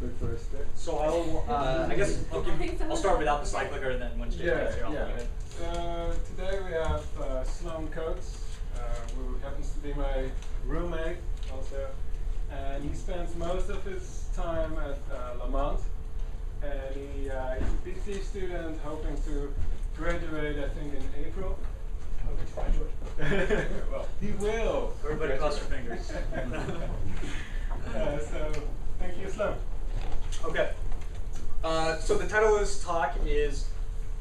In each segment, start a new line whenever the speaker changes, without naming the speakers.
look for a step.
So I guess I'll start without the slide clicker, and then once Jason gets here, I'll plug it.
Today we have Sloan Coates, who happens to be my roommate also, and he spends most of his time at Lamont, and he's a PhD student hoping to graduate, I think, in April. Well, he will.
Everybody cross your fingers.
So, thank you, Sloan.
Okay. So the title of this talk is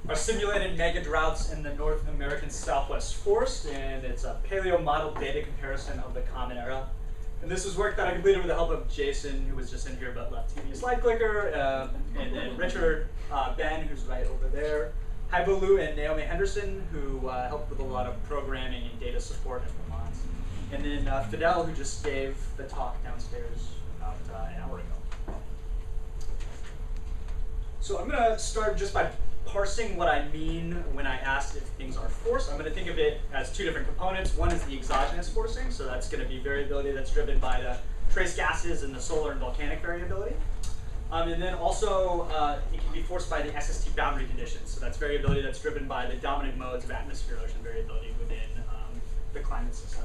Are Simulated Megadroughts in the North American Southwest Forest, and it's a paleo model data comparison of the Common Era. And this is work that I completed with the help of Jason, who was just in here but left TV slide clicker, and then Richard, Ben, who's right over there, Haibolu and Naomi Henderson, who helped with a lot of programming and data support at Vermont, and then Fidel, who just gave the talk downstairs about an hour ago. So I'm going to start just by parsing what I mean when I ask if things are forced. I'm going to think of it as two different components. One is the exogenous forcing, so that's going to be variability that's driven by the trace gases and the solar and volcanic variability. And then also, it can be forced by the SST boundary conditions. So that's variability that's driven by the dominant modes of atmosphere-ocean variability within the climate system.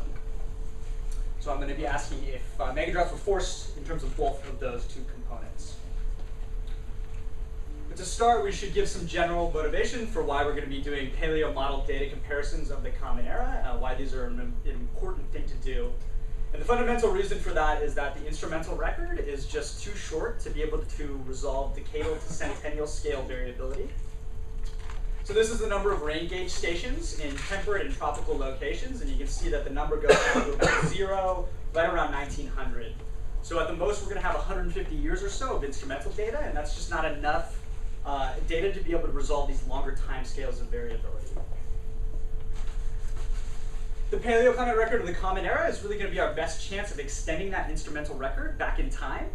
So I'm going to be asking if megadroughts were forced in terms of both of those two components. But to start, we should give some general motivation for why we're going to be doing paleo model data comparisons of the Common Era, why these are an important thing to do. And the fundamental reason for that is that the instrumental record is just too short to be able to resolve decadal to centennial scale variability. So this is the number of rain gauge stations in temperate and tropical locations, and you can see that the number goes down to about 0 right around 1900. So at the most, we're going to have 150 years or so of instrumental data, and that's just not enough data to be able to resolve these longer time scales of variability. The paleoclimate record of the Common Era is really going to be our best chance of extending that instrumental record back in time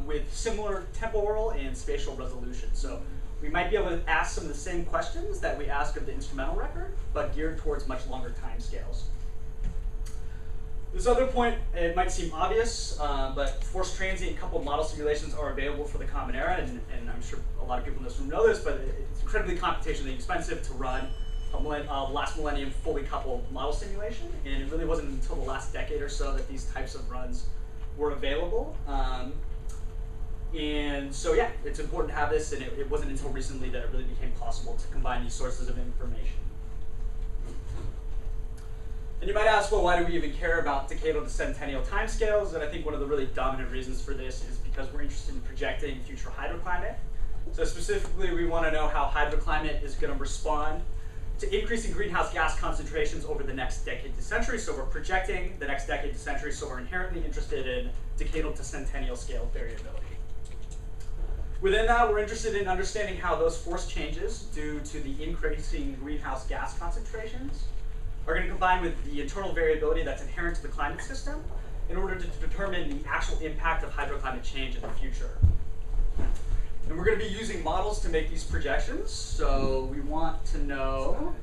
with similar temporal and spatial resolution. So we might be able to ask some of the same questions that we ask of the instrumental record, but geared towards much longer time scales. This other point, it might seem obvious, but forced transient coupled model simulations are available for the Common Era, and I'm sure a lot of people in this room know this, but it's incredibly computationally expensive to run last millennium fully coupled model simulation, and it really wasn't until the last decade or so that these types of runs were available. And so yeah, it's important to have this, and it wasn't until recently that it really became possible to combine these sources of information. And you might ask, well, why do we even care about decadal to centennial timescales? And I think one of the really dominant reasons for this is because we're interested in projecting future hydroclimate. So specifically, we want to know how hydroclimate is going to respond to increasing greenhouse gas concentrations over the next decade to century. So we're projecting the next decade to century, so we're inherently interested in decadal to centennial scale variability. Within that, we're interested in understanding how those forced changes due to the increasing greenhouse gas concentrations are going to combine with the internal variability that's inherent to the climate system in order to determine the actual impact of hydroclimate change in the future. And we're going to be using models to make these projections. So we want to know,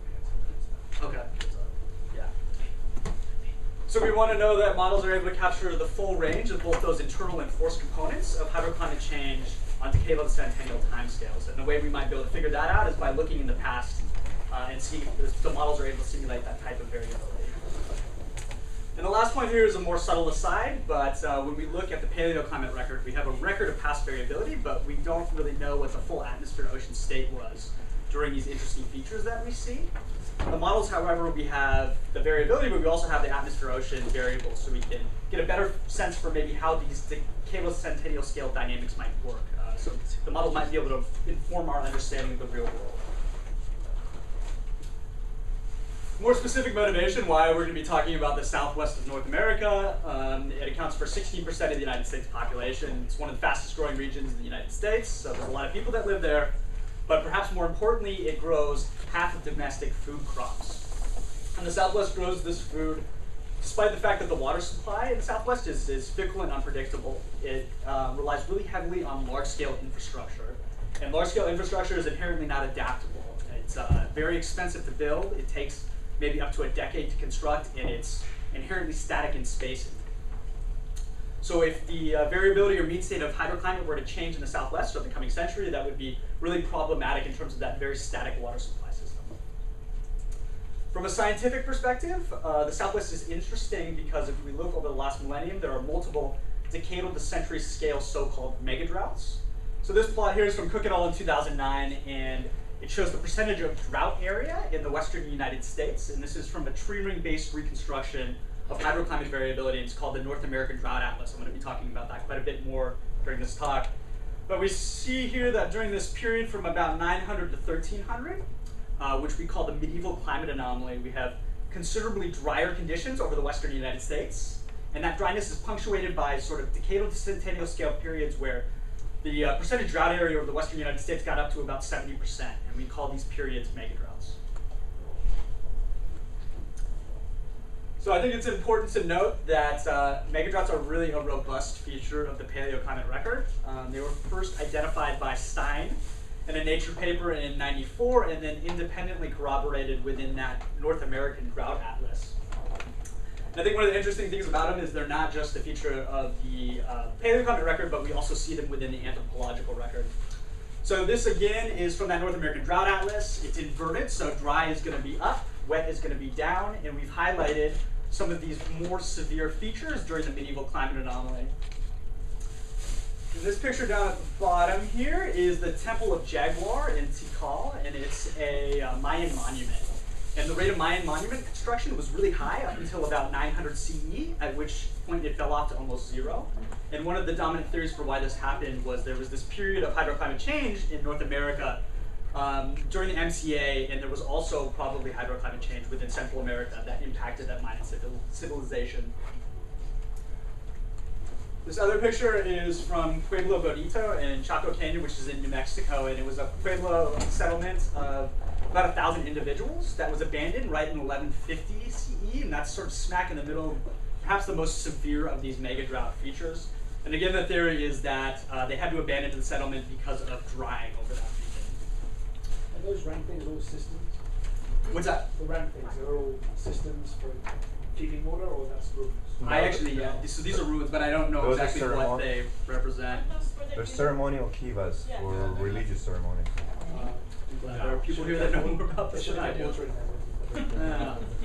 okay, yeah. So we want to know that models are able to capture the full range of both those internal and forced components of hydroclimate change on decadal to centennial timescales. And the way we might be able to figure that out is by looking in the past and seeing if the models are able to simulate that type of variability. And the last point here is a more subtle aside, but when we look at the paleoclimate record, we have a record of past variability, but we don't really know what the full atmosphere-ocean state was during these interesting features that we see. The models, however, we have the variability, but we also have the atmosphere-ocean variables, so we can get a better sense for maybe how these decadal centennial scale dynamics might work. So the model might be able to inform our understanding of the real world. More specific motivation, why we're going to be talking about the southwest of North America. It accounts for 16% of the United States population. It's one of the fastest growing regions in the United States, so there's a lot of people that live there. But perhaps more importantly, it grows half of domestic food crops. And the southwest grows this food despite the fact that the water supply in the southwest is fickle and unpredictable. It relies really heavily on large-scale infrastructure. And large-scale infrastructure is inherently not adaptable. It's very expensive to build. It takes maybe up to a decade to construct, and it's inherently static in spacing. So if the variability or mean state of hydroclimate were to change in the southwest over the coming century, that would be really problematic in terms of that very static water supply system. From a scientific perspective, the southwest is interesting because if we look over the last millennium, there are multiple decadal to century scale so-called megadroughts. So this plot here is from Cook et al. In 2009, and it shows the percentage of drought area in the western United States, and this is from a tree ring-based reconstruction of hydroclimate variability, and it's called the North American Drought Atlas. I'm going to be talking about that quite a bit more during this talk. But we see here that during this period from about 900 to 1300, which we call the medieval climate anomaly, we have considerably drier conditions over the western United States, and that dryness is punctuated by sort of decadal to centennial scale periods where the percentage drought area over the western United States got up to about 70%, and we call these periods megadroughts. So I think it's important to note that megadroughts are really a robust feature of the paleoclimate record. They were first identified by Stein in a Nature paper in '94, and then independently corroborated within that North American Drought Atlas. And I think one of the interesting things about them is they're not just a feature of the paleoclimate record, but we also see them within the anthropological record. So this again is from that North American Drought Atlas. It's inverted, so dry is going to be up, wet is going to be down, and we've highlighted some of these more severe features during the medieval climate anomaly. And this picture down at the bottom here is the Temple of Jaguar in Tikal, and it's a Mayan monument. And the rate of Mayan monument construction was really high up until about 900 CE, at which point it fell off to almost zero. And one of the dominant theories for why this happened was there was this period of hydroclimate change in North America during the MCA, and there was also probably hydroclimate change within Central America that impacted that Mayan civilization. This other picture is from Pueblo Bonito in Chaco Canyon, which is in New Mexico, and it was a Pueblo settlement of about 1,000 individuals that was abandoned right in 1150 CE, and that's sort of smack in the middle of perhaps the most severe of these megadrought features. And again, the theory is that they had to abandon the settlement because of drying over that region.
Are those rank things all systems?
What's that?
The rank things, are all systems for keeping water, or that's ruins?
I actually, yeah, so these are ruins, but I don't know exactly what they represent.
They're ceremonial kivas for religious ceremonies.
There are people here that know more about this than I do.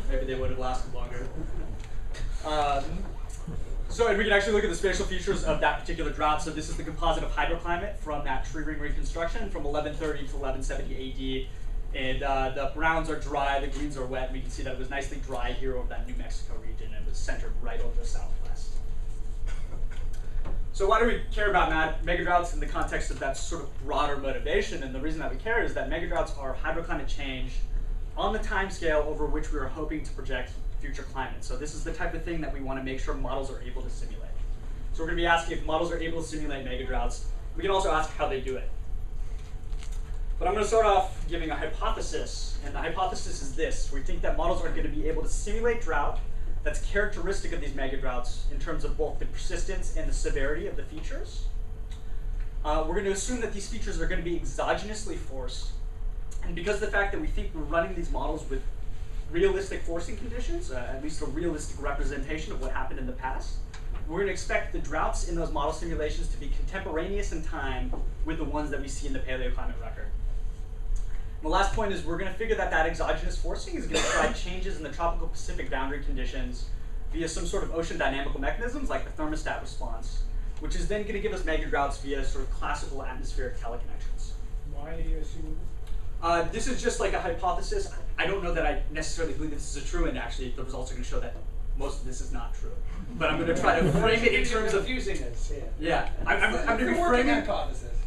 Maybe they would have lasted longer. So and we can actually look at the spatial features of that particular drought. So this is the composite of hydroclimate from that tree ring reconstruction from 1130 to 1170 AD. And the browns are dry, the greens are wet. And we can see that it was nicely dry here over that New Mexico region. And it was centered right over the southwest. So why do we care about megadroughts in the context of that sort of broader motivation? And the reason that we care is that megadroughts are hydroclimate change on the time scale over which we are hoping to project future climate. So this is the type of thing that we want to make sure models are able to simulate. So we're going to be asking if models are able to simulate megadroughts. We can also ask how they do it. But I'm going to start off giving a hypothesis, and the hypothesis is this. We think that models are going to be able to simulate drought that's characteristic of these megadroughts in terms of both the persistence and the severity of the features. We're going to assume that these features are going to be exogenously forced, and because of the fact that we think we're running these models with realistic forcing conditions, at least a realistic representation of what happened in the past, we're going to expect the droughts in those model simulations to be contemporaneous in time with the ones that we see in the paleoclimate record. And the last point is we're going to figure that that exogenous forcing is going to provide changes in the tropical Pacific boundary conditions via some sort of ocean dynamical mechanisms like the thermostat response, which is then going to give us megadroughts via sort of classical atmospheric teleconnections.
Why are you assuming?
This is just like a hypothesis. I don't know that I necessarily believe this is true, and actually the results are going to show that most of this is not true. But I'm going to try to frame it in terms of
confusing us.
Yeah,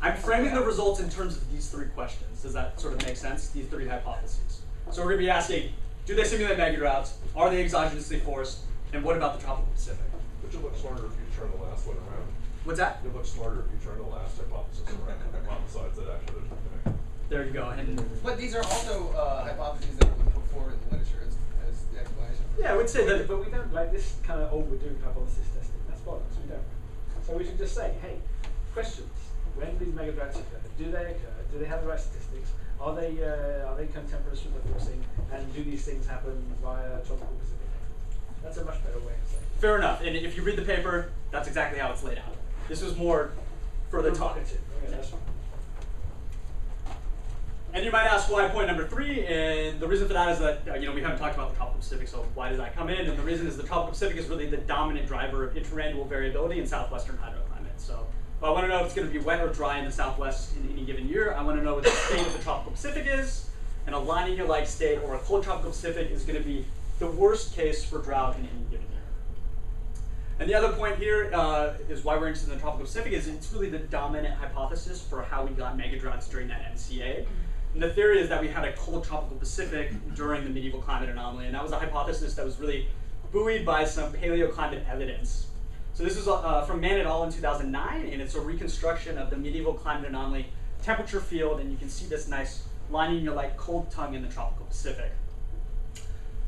I'm framing the results in terms of these three questions. Does that sort of make sense? These three hypotheses. So we're going to be asking: do they simulate megadroughts? Are they exogenously forced? And what about the tropical Pacific?
But you'll look smarter if you turn the last one around.
What's that?
You'll look smarter if you turn the last hypothesis around and hypothesize that actually there's nothing.
There you go. And
But these are also hypotheses that have been put forward in the literature as the explanation.
yeah, I would say that.
But we don't like this kind of, oh, we're doing hypothesis testing. That's bollocks. We don't. So we should just say, hey, questions. When these megadroughts occur, do they occur? Do they have the right statistics? Are they contemporaneous with the forcing? And do these things happen via tropical Pacific? That's a much better way of saying it.
Fair enough. And if you read the paper, that's exactly how it's laid out. This was more for the talk.
Provocative. Okay, that's fine.
And you might ask why point number 3, and the reason for that is that we haven't talked about the tropical Pacific, so why does that come in? And the reason is the tropical Pacific is really the dominant driver of interannual variability in southwestern hydroclimate. So if I want to know if it's going to be wet or dry in the southwest in any given year, I want to know what the state of the tropical Pacific is, and a La Nina-like state or a cold tropical Pacific is going to be the worst case for drought in any given year. And the other point here is why we're interested in the tropical Pacific is it's really the dominant hypothesis for how we got megadroughts during that MCA. And the theory is that we had a cold tropical Pacific during the medieval climate anomaly, and that was a hypothesis that was really buoyed by some paleoclimate evidence. So this was from Mann et al. In 2009, and it's a reconstruction of the medieval climate anomaly temperature field, and you can see this nice La Nina-like cold tongue in the tropical Pacific.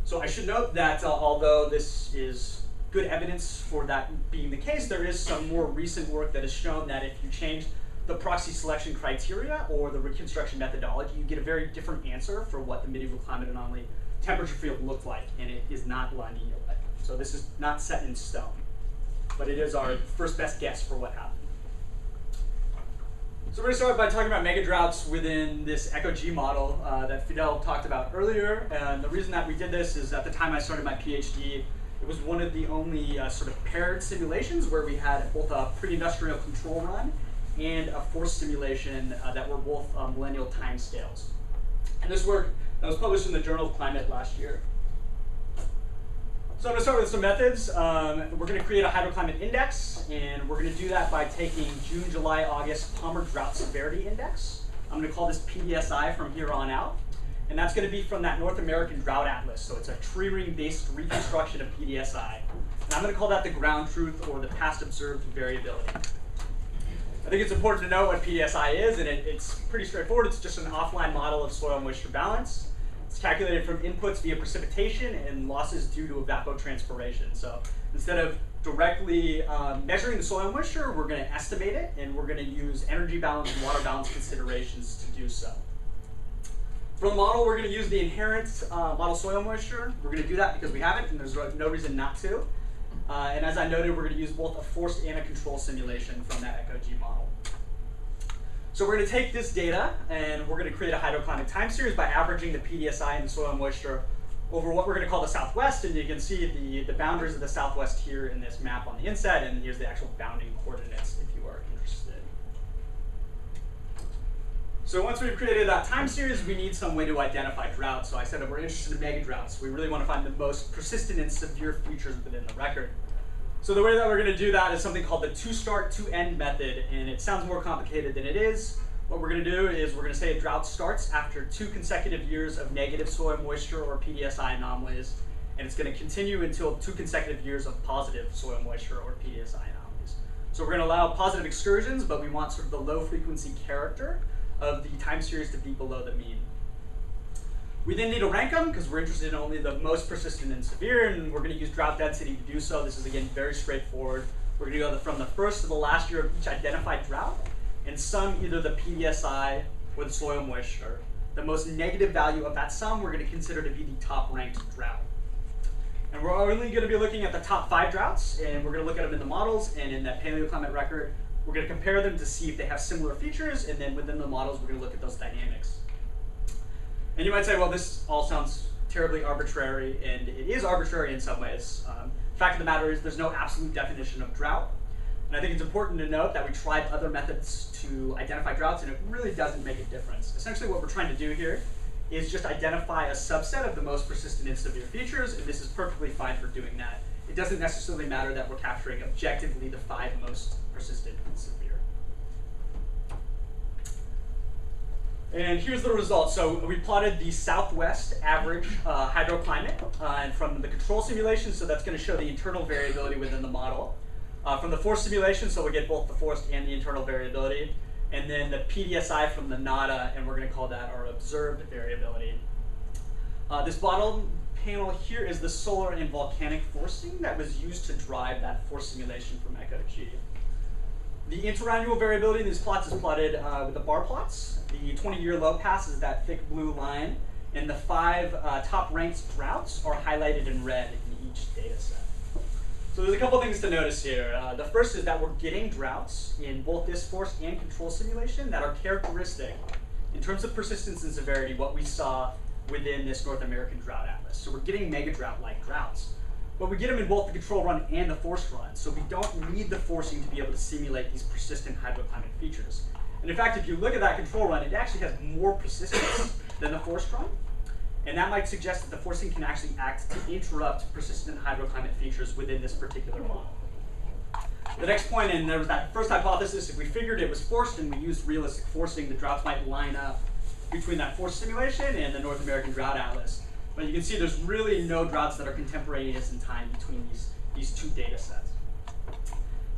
So I should note that although this is good evidence for that being the case, there is some more recent work that has shown that if you change the proxy selection criteria or the reconstruction methodology, you get a very different answer for what the medieval climate anomaly temperature field looked like, and it is not La Nina-like. So this is not set in stone, but it is our first best guess for what happened. So we're going to start by talking about megadroughts within this ECHO-G model that Fidel talked about earlier. And the reason that we did this is at the time I started my PhD, it was one of the only sort of paired simulations where we had both a pre-industrial control run and a force simulation that were both millennial timescales. And this work that was published in the Journal of Climate last year. So I'm going to start with some methods. We're going to create a hydroclimate index, and we're going to do that by taking June, July, August Palmer Drought Severity Index. I'm going to call this PDSI from here on out. And that's going to be from that North American Drought Atlas. So it's a tree ring-based reconstruction of PDSI. And I'm going to call that the ground truth or the past observed variability. I think it's important to know what PDSI is, and it's pretty straightforward. It's just an offline model of soil moisture balance. It's calculated from inputs via precipitation and losses due to evapotranspiration. So instead of directly measuring the soil moisture, we're going to estimate it, and we're going to use energy balance and water balance considerations to do so. For the model, we're going to use the inherent model soil moisture. We're going to do that because we have it, and there's no reason not to. And as I noted, we're going to use both a forced and a control simulation from that ECHO-G model. So we're going to take this data, and we're going to create a hydroclimate time series by averaging the PDSI and the soil moisture over what we're going to call the Southwest. And you can see the boundaries of the Southwest here in this map on the inset, and here's the actual bounding coordinates if you are interested. So once we've created that time series, we need some way to identify drought. So I said that we're interested in megadroughts. We really want to find the most persistent and severe features within the record. So the way that we're going to do that is something called the to-start, to-end method, and it sounds more complicated than it is. What we're going to do is we're going to say a drought starts after 2 consecutive years of negative soil moisture or PDSI anomalies, and it's going to continue until 2 consecutive years of positive soil moisture or PDSI anomalies. So we're going to allow positive excursions, but we want sort of the low frequency character of the time series to be below the mean. We then need to rank them because we're interested in only the most persistent and severe, and we're going to use drought density to do so. This is, again, very straightforward. We're going to go from the first to the last year of each identified drought and sum either the PDSI or the soil moisture. The most negative value of that sum we're going to consider to be the top ranked drought. And we're only going to be looking at the top 5 droughts, and we're going to look at them in the models and in that paleoclimate record. We're going to compare them to see if they have similar features, and then within the models, we're going to look at those dynamics. And you might say, well, this all sounds terribly arbitrary, and it is arbitrary in some ways. Fact of the matter is there's no absolute definition of drought. And I think it's important to note that we tried other methods to identify droughts, and it really doesn't make a difference. Essentially what we're trying to do here is just identify a subset of the most persistent and severe features, and this is perfectly fine for doing that. It doesn't necessarily matter that we're capturing objectively the 5 most persistent and severe. And here's the result. So we plotted the Southwest average hydroclimate and from the control simulation, so that's going to show the internal variability within the model. From the forced simulation, so we get both the forced and the internal variability. And then the PDSI from the NADA, and we're going to call that our observed variability. This bottom panel here is the solar and volcanic forcing that was used to drive that force simulation from ECHO-G. The interannual variability in these plots is plotted with the bar plots. The 20-year low pass is that thick blue line, and the 5 top-ranked droughts are highlighted in red in each data set. So there's a couple things to notice here. The first is that we're getting droughts in both this force and control simulation that are characteristic in terms of persistence and severity what we saw within this North American Drought Atlas. So we're getting megadrought-like droughts. But we get them in both the control run and the forced run, so we don't need the forcing to be able to simulate these persistent hydroclimate features. And in fact, if you look at that control run, it actually has more persistence than the forced run. And that might suggest that the forcing can actually act to interrupt persistent hydroclimate features within this particular model. The next point, and there was that first hypothesis, if we figured it was forced and we used realistic forcing, the droughts might line up between that forced simulation and the North American Drought Atlas. But you can see there's really no droughts that are contemporaneous in time between these 2 data sets.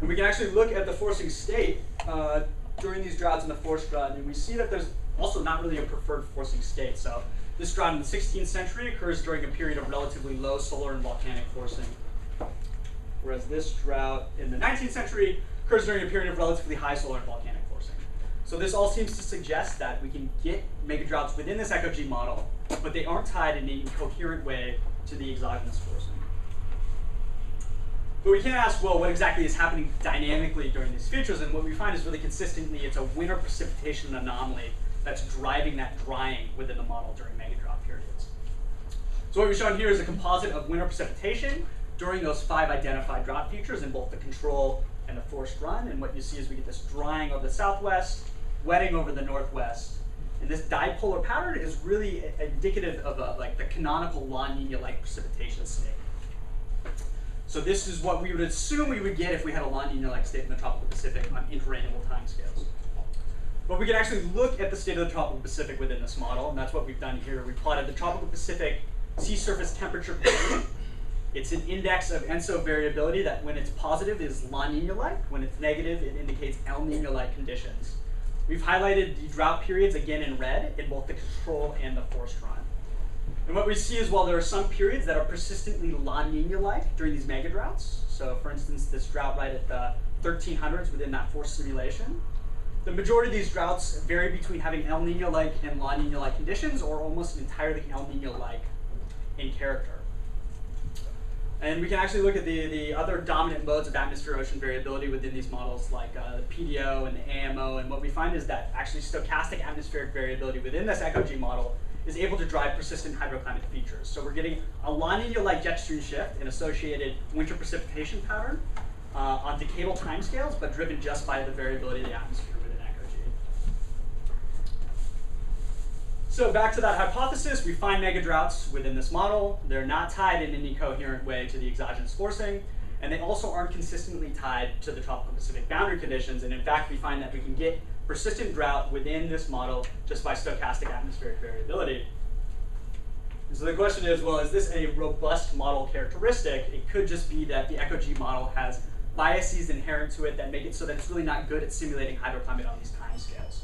And we can actually look at the forcing state during these droughts in the forced run, and we see that there's also not really a preferred forcing state. So this drought in the 16th century occurs during a period of relatively low solar and volcanic forcing, whereas this drought in the 19th century occurs during a period of relatively high solar and volcanic forcing. So this all seems to suggest that we can get megadroughts within this ECOG model, but they aren't tied in a coherent way to the exogenous forcing. But we can ask, well, what exactly is happening dynamically during these features? And what we find is really consistently it's a winter precipitation anomaly that's driving that drying within the model during megadrought periods. So what we've shown here is a composite of winter precipitation during those 5 identified drought features in both the control and the forced run. And what you see is we get this drying over the southwest, wetting over the northwest. And this dipolar pattern is really indicative of like the canonical La Nina-like precipitation state. So this is what we would assume we would get if we had a La Nina-like state in the tropical Pacific on interannual timescales. But we can actually look at the state of the tropical Pacific within this model, and that's what we've done here. We plotted the tropical Pacific sea surface temperature gradient. It's an index of ENSO variability that when it's positive is La Nina-like. When it's negative, it indicates El Nino-like conditions. We've highlighted the drought periods again in red in both the control and the forced run. And what we see is while there are some periods that are persistently La Nina-like during these megadroughts, so for instance, this drought right at the 1300s within that forced simulation, the majority of these droughts vary between having El Nino-like and La Nina-like conditions or almost entirely El Nino-like in character. And we can actually look at the other dominant modes of atmosphere-ocean variability within these models, like the PDO and the AMO. And what we find is that actually stochastic atmospheric variability within this ECOG model is able to drive persistent hydroclimate features. So we're getting a La Nina-like jet stream shift and associated winter precipitation pattern on decadal timescales, but driven just by the variability of the atmosphere within ECOG. So back to that hypothesis, we find megadroughts within this model. They're not tied in any coherent way to the exogenous forcing, and they also aren't consistently tied to the tropical Pacific boundary conditions. And in fact, we find that we can get persistent drought within this model just by stochastic atmospheric variability. And so the question is, well, is this a robust model characteristic? It could just be that the ECOG model has biases inherent to it that make it so that it's really not good at simulating hydroclimate on these timescales.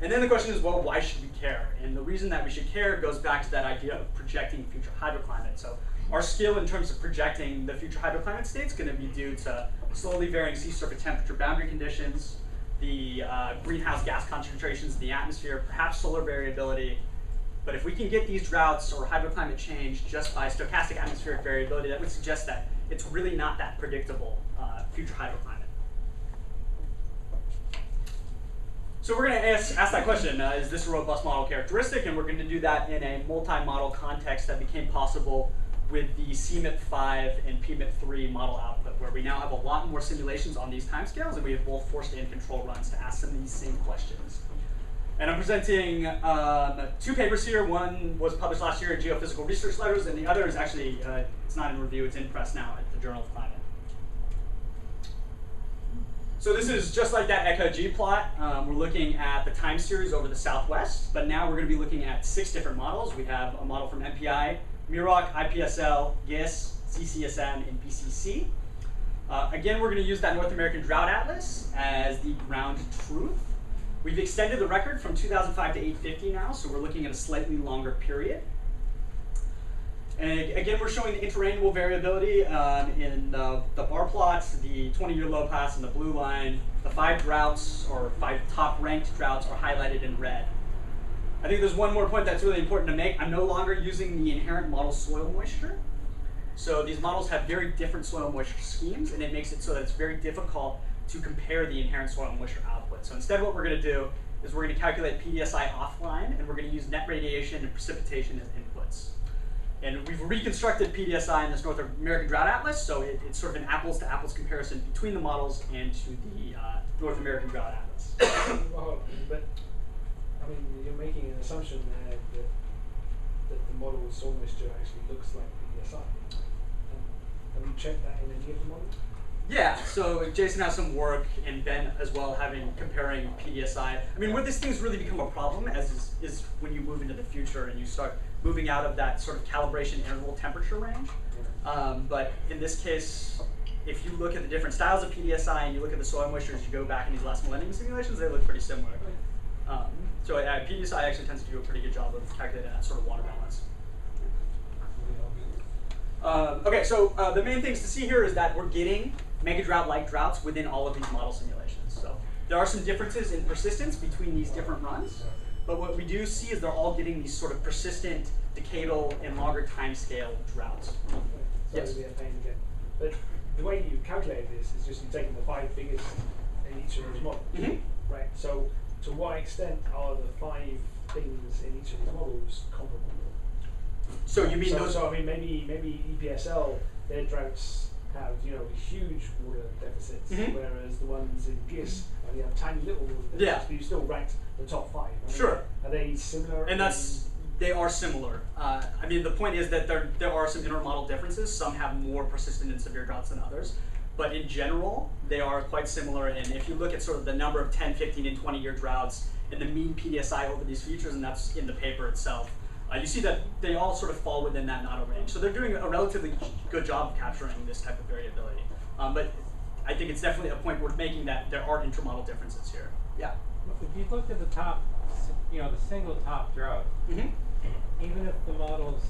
And then the question is, well, why should we care? And the reason that we should care goes back to that idea of projecting future hydroclimate. So our skill in terms of projecting the future hydroclimate state is going to be due to slowly varying sea surface temperature boundary conditions, the greenhouse gas concentrations in the atmosphere, perhaps solar variability. But if we can get these droughts or hydroclimate change just by stochastic atmospheric variability, that would suggest that it's really not that predictable future hydroclimate. So we're going to ask that question, is this a robust model characteristic? And we're going to do that in a multi-model context that became possible with the CMIP5 and PMIP3 model output, where we now have a lot more simulations on these timescales, and we have both forced and control runs to ask some of these same questions. And I'm presenting 2 papers here. One was published last year in Geophysical Research Letters, and the other is actually, it's not in review, it's in press now at the Journal of Climate. So this is just like that ECOG plot. We're looking at the time series over the southwest, but now we're going to be looking at 6 different models. We have a model from MPI, MIROC, IPSL, GISS, CCSM, and BCC. Again, we're going to use that North American Drought Atlas as the ground truth. We've extended the record from 2005 to 850 now, so we're looking at a slightly longer period. And again, we're showing the interannual variability in the bar plots, the 20-year low pass in the blue line. The 5 droughts, or 5 top-ranked droughts, are highlighted in red. I think there's one more point that's really important to make. I'm no longer using the inherent model soil moisture. So these models have very different soil moisture schemes, and it makes it so that it's very difficult to compare the inherent soil moisture output. So instead what we're going to do is we're going to calculate PDSI offline, and we're going to use net radiation and precipitation as inputs. And we've reconstructed PDSI in this North American Drought Atlas, so it's sort of an apples-to-apples comparison between the models and to the North American Drought Atlas.
Well, but I mean, you're making an assumption there that the model soil moisture actually looks like PDSI. Have you checked that in any of the models?
Yeah, so Jason has some work, and Ben as well, comparing PDSI. I mean, where this thing's really become a problem is when you move into the future and you start moving out of that sort of calibration interval temperature range. But in this case, if you look at the different styles of PDSI and you look at the soil moisture as you go back in these last millennium simulations, they look pretty similar. So PDSI actually tends to do a pretty good job of calculating that sort of water balance. Okay, so the main things to see here is that we're getting mega-drought-like droughts within all of these model simulations. So there are some differences in persistence between these different runs, but what we do see is they're all getting these sort of persistent, decadal, and longer time scale droughts.
Sorry to be a pain again. But the way you calculate this is just you're taking the 5 biggest in each of those models, right? So to what extent are the 5 things in each of these models comparable?
So you mean those?
So I mean, maybe EPSL, their droughts have huge water deficits, whereas the ones in GISS only have tiny little water deficits. But you still ranked the top 5. I mean,
sure.
Are they similar?
And they are similar. I mean, the point is that there are some intermodal differences. Some have more persistent and severe droughts than others. But in general, they are quite similar. And if you look at sort of the number of 10, 15, and 20-year droughts and the mean PDSI over these features, and that's in the paper itself, you see that they all sort of fall within that Noto range. So they're doing a relatively good job of capturing this type of variability. But I think it's definitely a point worth making that there are intermodal differences here. Yeah?
If you looked at the top, the single top drought, even if the models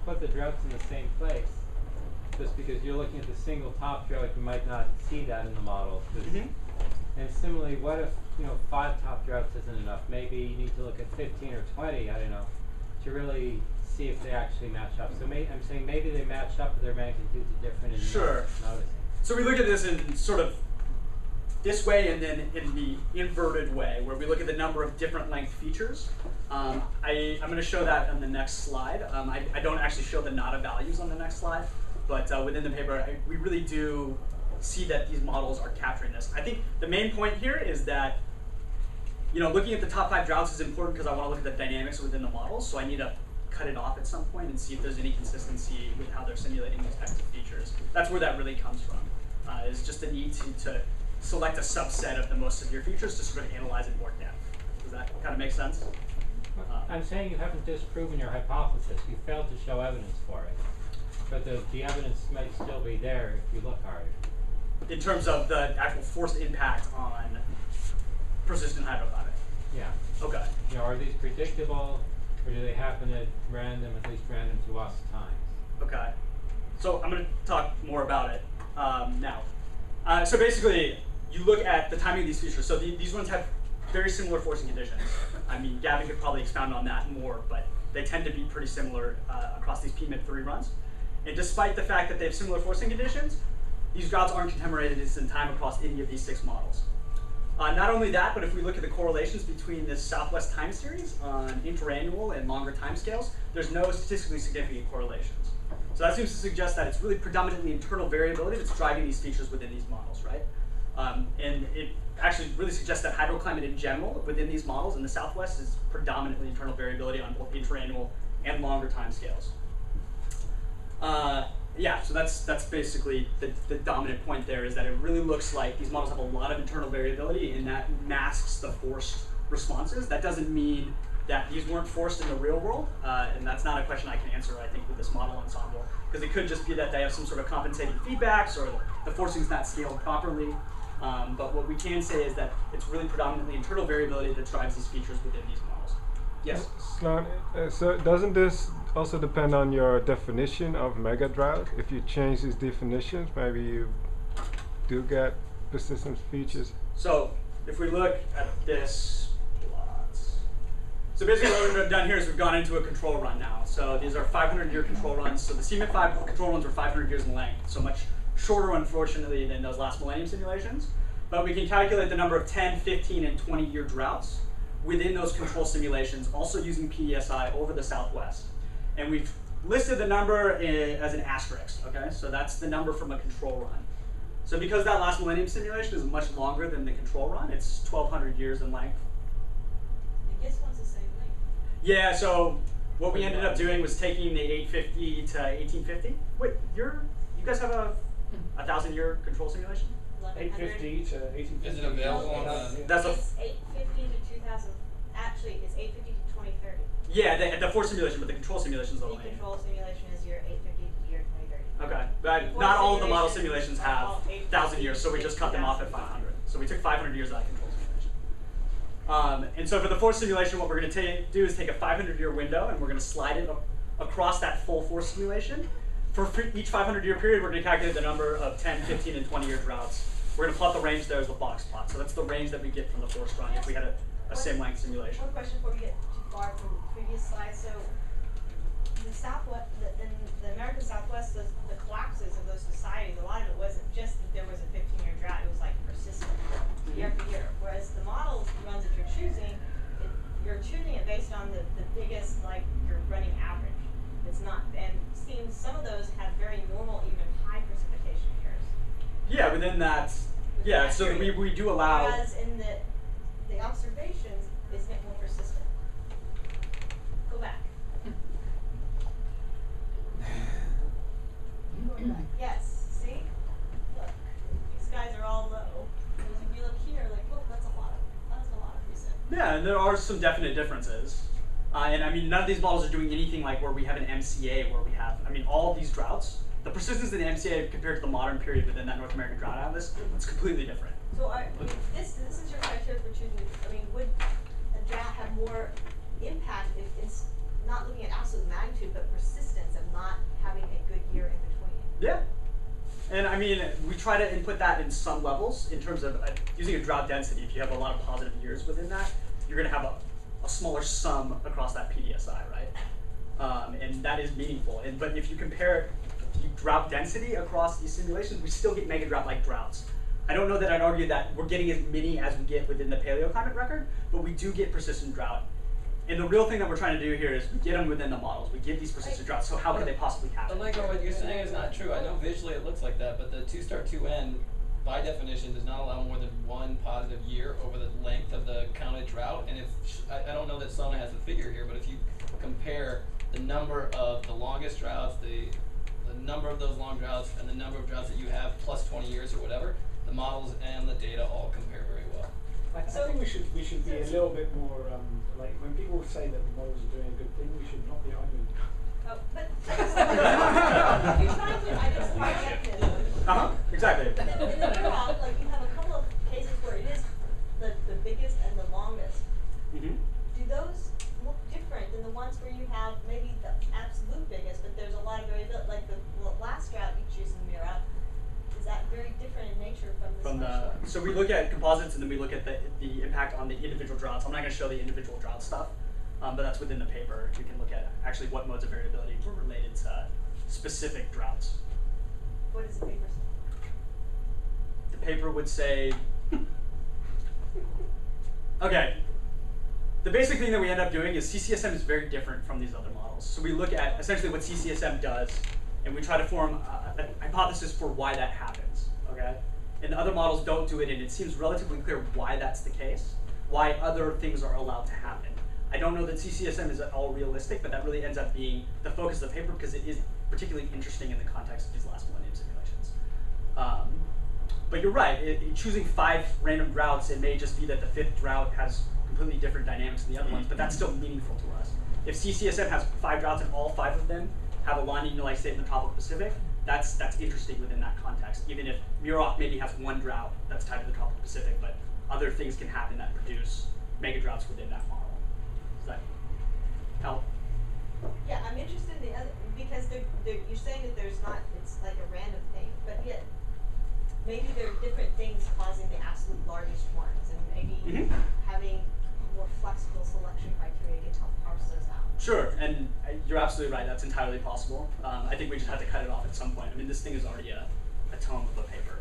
put the droughts in the same place, just because you're looking at the single top drought, you might not see that in the models. And similarly, what if 5 top droughts isn't enough? Maybe you need to look at 15 or 20, I don't know, to really see if they actually match up. So I'm saying maybe they match up, but their magnitudes are different and you're not noticing.
So we look at this in sort of this way and then in the inverted way, where we look at the number of different length features. I'm going to show that on the next slide. I don't actually show the Nada values on the next slide, but within the paper, we really do see that these models are capturing this. I think the main point here is that looking at the top 5 droughts is important because I want to look at the dynamics within the models, so I need to cut it off at some point and see if there's any consistency with how they're simulating these types of features. That's where that really comes from, is just the need to select a subset of the most severe features to sort of analyze in more depth. Does that kind of make sense?
I'm saying you haven't disproven your hypothesis. You failed to show evidence for it. But the evidence might still be there if you look harder.
In terms of the actual forced impact on persistent hydroclimate?
Yeah.
Okay.
Are these predictable, or do they happen at random, at least random to us times?
Okay. So I'm going to talk more about it now. So basically, you look at the timing of these features. So these ones have very similar forcing conditions. I mean, Gavin could probably expound on that more, but they tend to be pretty similar across these PMIP3 runs. And despite the fact that they have similar forcing conditions, these droughts aren't contemporaneous in time across any of these 6 models. Not only that, but if we look at the correlations between this Southwest time series on interannual and longer timescales, there's no statistically significant correlations. So that seems to suggest that it's really predominantly internal variability that's driving these features within these models, right? And it actually really suggests that hydroclimate in general within these models in the Southwest is predominantly internal variability on both interannual and longer timescales. Yeah, so that's basically the dominant point there, is that it really looks like these models have a lot of internal variability, and that masks the forced responses. That doesn't mean that these weren't forced in the real world, and that's not a question I can answer, I think, with this model ensemble, because it could just be that they have some sort of compensating feedbacks, or the forcing's not scaled properly. But what we can say is that it's really predominantly internal variability that drives these features within these models. Yes?
Sloan, so doesn't this also depend on your definition of mega drought? If you change these definitions, maybe you do get persistent features.
So if we look at this, So basically what we've done here is we've gone into a control run now. So these are 500-year control runs. So the CMIP5 control runs were 500 years in length, so much shorter, unfortunately, than those last millennium simulations. But we can calculate the number of 10, 15, and 20-year droughts within those control simulations, also using PDSI over the Southwest. And we've listed the number as an asterisk, okay? So that's the number from a control run. So because that last millennium simulation is much longer than the control run, it's 1,200 years in length.
The GISS one's the same length.
Yeah, so what we ended up doing was taking the 850 to 1850. Wait, you guys have a 1,000-year control simulation?
850 to 1850.
Is it available on the?
That's
It's 850 to 2000. Actually, it's 850 to 2030.
Yeah, the force simulation, but the control simulation is
The
only.
control simulation is your 850 to year 2030.
Okay, but
Force
not all of the model
simulations
simulations
are
have
all
1,000 years, so we just cut them off at 500. So we took 500 years out of control simulation. And so for the force simulation, what we're going to do is take a 500-year window, and we're going to slide it across that full force simulation. For each 500-year period, we're going to calculate the number of 10, 15, and 20-year droughts. We're going to plot the range there as a box plot. So that's the range that we get from the force run if we had a same length simulation.
One question before we get too far from the previous slide. So the Southwest, in the American Southwest, the collapses of those societies, a lot of it wasn't just that there was a 15-year drought. It was like persistent year after year. Whereas the model runs that you're choosing, you're choosing it based on the biggest, like your running average. It's not, and it seems some of those have very normal, even high precipitation years.
Yeah, within that, yeah, so we do allow.
Whereas in the observations, isn't it more persistent? Go back. Going back. Yes, see? Look, these guys are all low. If you look here, like, look, that's a lot of precip.
Yeah, and there are some definite differences. And I mean, none of these models are doing anything like where we have an MCA where we have, I mean, all of these droughts, the persistence in the MCA compared to the modern period within that North American Drought Atlas, it's completely different.
So this is your criteria for choosing. I mean, would a drought have more impact if it's not looking at absolute magnitude, but persistence of not having a good year in between?
Yeah. And I mean, we try to input that in some levels in terms of using a drought density. If you have a lot of positive years within that, you're going to have a smaller sum across that PDSI, right? And that is meaningful. But if you compare the drought density across these simulations, we still get Megadrought-like droughts. I don't know that I'd argue that we're getting as many as we get within the paleoclimate record, but we do get persistent drought. And the real thing that we're trying to do here is we get them within the models. We get these persistent droughts, so how could they possibly happen?
But Michael, what you're saying is not true. I know visually it looks like that, but the 2*2n, by definition, does not allow more than one positive year over the length of the counted drought. And if I don't know that Sloan has the figure here, but if you compare the number of the longest droughts, the number of those long droughts, and the number of droughts that you have plus 20 years or whatever, the models and the data all compare very well.
I think we should be a little bit more like when people say that the models are doing a good thing, we should not be arguing.
Oh, but if you're trying to identify mechanisms.
Exactly.
In the drought, like you have a couple of cases where it is the biggest and the longest.
Mm-hmm.
Do those look different than the ones where you have maybe the absolute biggest, but there's a lot of variability? Like the last drought you choose in the mirror, is that very different in nature from the
So we look at composites and then we look at the impact on the individual droughts. I'm not going to show the individual drought stuff, but that's within the paper. You can look at actually what modes of variability were related to specific droughts.
What does the paper say?
The paper would say, okay, the basic thing that we end up doing is CCSM is very different from these other models. So we look at essentially what CCSM does, and we try to form a hypothesis for why that happens, okay? And the other models don't do it, and it seems relatively clear why that's the case, why other things are allowed to happen. I don't know that CCSM is at all realistic, but that really ends up being the focus of the paper because it is particularly interesting in the context of these last millennium simulations. But you're right, choosing 5 random droughts, it may just be that the 5th drought has completely different dynamics than the other ones, but that's still meaningful to us. If CCSM has 5 droughts and all 5 of them have a La Nina-like state in the tropical Pacific, that's interesting within that context. Even if Muroc maybe has 1 drought that's tied to the tropical Pacific, but other things can happen that produce megadroughts within that model. Does that help?
Yeah, I'm interested in the other, because you're saying that there's not, it's like a random thing, but yet maybe there are different things causing the absolute largest ones, and maybe having more flexible selection criteria gets
Sure, and you're absolutely right. That's entirely possible. I think we just had to cut it off at some point. I mean, this thing is already a tome of a paper.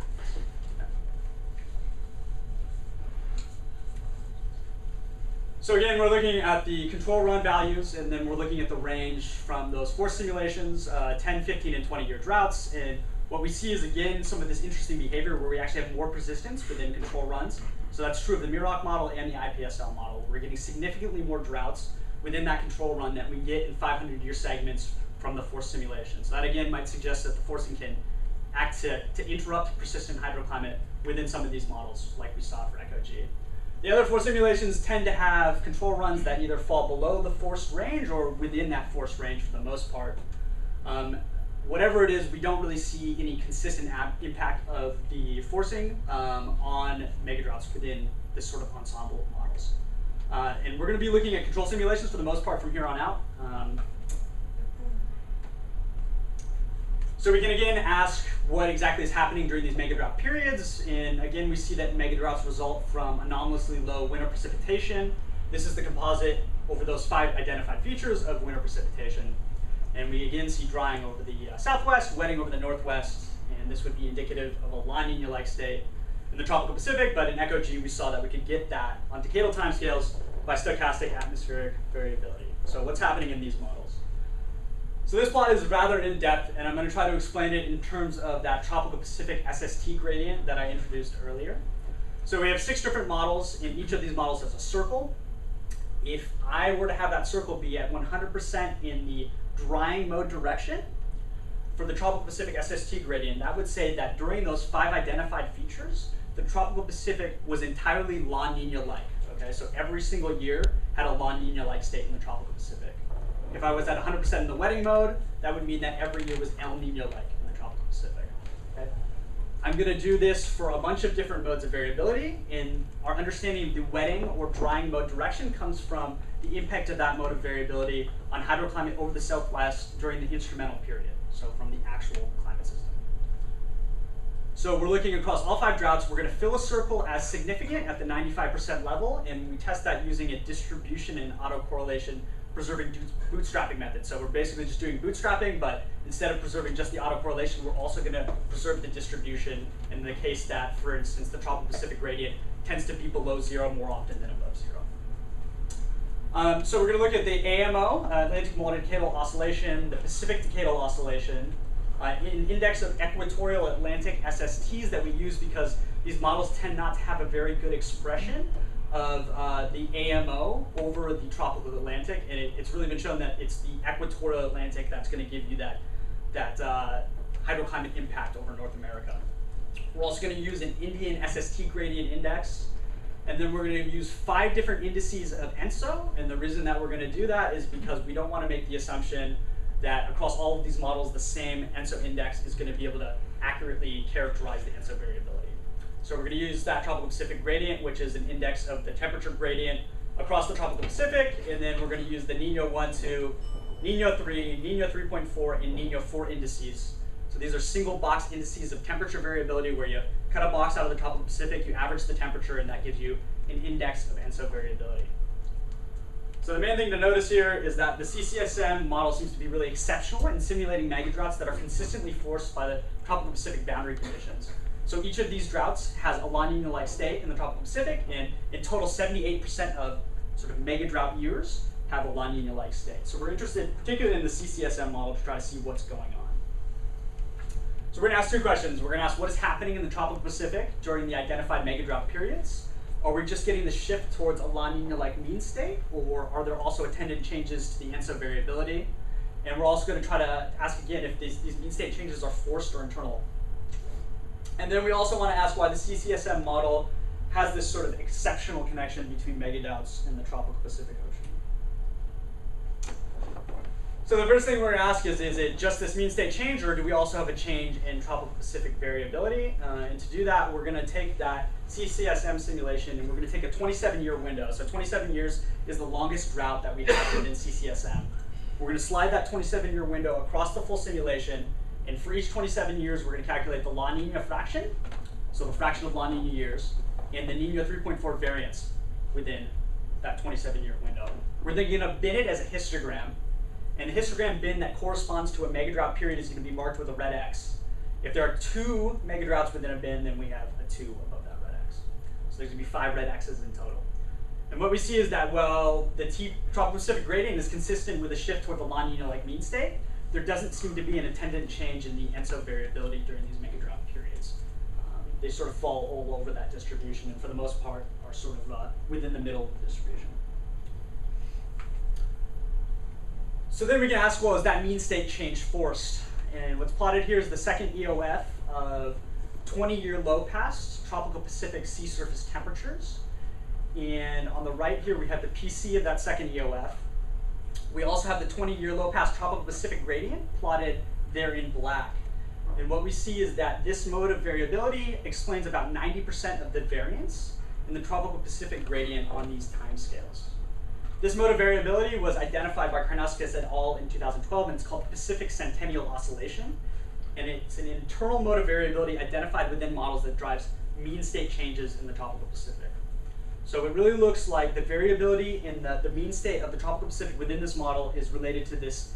So again, we're looking at the control run values, and then we're looking at the range from those force simulations, 10, 15, and 20-year droughts. And what we see is, again, some of this interesting behavior where we actually have more persistence within control runs. So that's true of the Miroc model and the IPSL model. We're getting significantly more droughts within that control run that we get in 500-year segments from the force simulation. So that, again, might suggest that the forcing can act to interrupt persistent hydroclimate within some of these models, like we saw for ECHO-G. The other force simulations tend to have control runs that either fall below the forced range or within that forced range for the most part. Whatever it is, we don't really see any consistent impact of the forcing on megadroughts within this sort of ensemble of models. And we're going to be looking at control simulations for the most part from here on out. So we can again ask what exactly is happening during these megadrought periods. And again, we see that megadroughts result from anomalously low winter precipitation. This is the composite over those 5 identified features of winter precipitation. And we again see drying over the southwest, wetting over the northwest, and this would be indicative of a La Nina-like state in the tropical Pacific. But in ECHO-G, we saw that we could get that on decadal timescales by stochastic atmospheric variability. So what's happening in these models? So this plot is rather in-depth, and I'm going to try to explain it in terms of that tropical Pacific SST gradient that I introduced earlier. So we have 6 different models, and each of these models has a circle. If I were to have that circle be at 100% in the drying mode direction for the tropical Pacific SST gradient, that would say that during those 5 identified features, the tropical Pacific was entirely La Nina-like. Okay, so every single year had a La Nina-like state in the tropical Pacific. If I was at 100% in the wetting mode, that would mean that every year was El Nino-like in the tropical Pacific. Okay? I'm going to do this for a bunch of different modes of variability. And our understanding of the wetting or drying mode direction comes from the impact of that mode of variability on hydroclimate over the southwest during the instrumental period, so from the actual climate system. So we're looking across all 5 droughts. We're going to fill a circle as significant at the 95% level, and we test that using a distribution and autocorrelation preserving bootstrapping method. So we're basically just doing bootstrapping, but instead of preserving just the autocorrelation, we're also going to preserve the distribution in the case that, for instance, the tropical Pacific gradient tends to be below 0 more often than above 0. So we're going to look at the AMO, Atlantic Multi-decadal Oscillation, the Pacific Decadal Oscillation, an index of equatorial Atlantic SSTs that we use because these models tend not to have a very good expression of the AMO over the tropical Atlantic, and it's really been shown that it's the equatorial Atlantic that's going to give you that hydroclimate impact over North America. We're also going to use an Indian SST gradient index, and then we're going to use 5 different indices of ENSO, and the reason that we're going to do that is because we don't want to make the assumption that across all of these models the same ENSO index is going to be able to accurately characterize the ENSO variability. So we're going to use that tropical Pacific gradient, which is an index of the temperature gradient across the tropical Pacific, and then we're going to use the Nino 1.2, Nino 3, Nino 3.4, and Nino 4 indices. So these are single box indices of temperature variability where you cut a box out of the tropical Pacific, you average the temperature, and that gives you an index of ENSO variability. So the main thing to notice here is that the CCSM model seems to be really exceptional in simulating megadroughts that are consistently forced by the tropical Pacific boundary conditions. So each of these droughts has a La Nina-like state in the tropical Pacific, and in total 78% of sort of megadrought years have a La Nina-like state. So we're interested particularly in the CCSM model to try to see what's going on. So we're going to ask 2 questions. We're going to ask what is happening in the tropical Pacific during the identified megadrought periods. Are we just getting the shift towards a La Nina-like mean state, or are there also attendant changes to the ENSO variability? And we're also going to try to ask again if these mean state changes are forced or internal. And then we also want to ask why the CCSM model has this sort of exceptional connection between megadroughts and the tropical Pacific Ocean. So the first thing we're going to ask is it just this mean state change, or do we also have a change in tropical Pacific variability? And to do that, we're going to take that CCSM simulation, and we're going to take a 27-year window. So 27 years is the longest drought that we have within CCSM. We're going to slide that 27-year window across the full simulation, and for each 27 years, we're going to calculate the La Nina fraction, so the fraction of La Nina years, and the Nino 3.4 variance within that 27-year window. We're then going to bin it as a histogram. And a histogram bin that corresponds to a megadrought period is going to be marked with a red X. If there are 2 megadroughts within a bin, then we have a 2 above that red X. So there's going to be 5 red X's in total. And what we see is that, well, the tropical Pacific gradient is consistent with a shift toward the La Nina-like mean state. There doesn't seem to be an attendant change in the ENSO variability during these megadrought periods. They sort of fall all over that distribution, and for the most part are sort of within the middle of the distribution. So then we can ask, well, is that mean state change forced? And what's plotted here is the second EOF of 20-year low pass tropical Pacific sea surface temperatures. And on the right here, we have the PC of that second EOF. We also have the 20-year low pass tropical Pacific gradient plotted there in black. And what we see is that this mode of variability explains about 90% of the variance in the tropical Pacific gradient on these timescales. This mode of variability was identified by Karnauskas et al. In 2012, and it's called Pacific Centennial Oscillation. And it's an internal mode of variability identified within models that drives mean state changes in the tropical Pacific. So it really looks like the variability in the mean state of the tropical Pacific within this model is related to this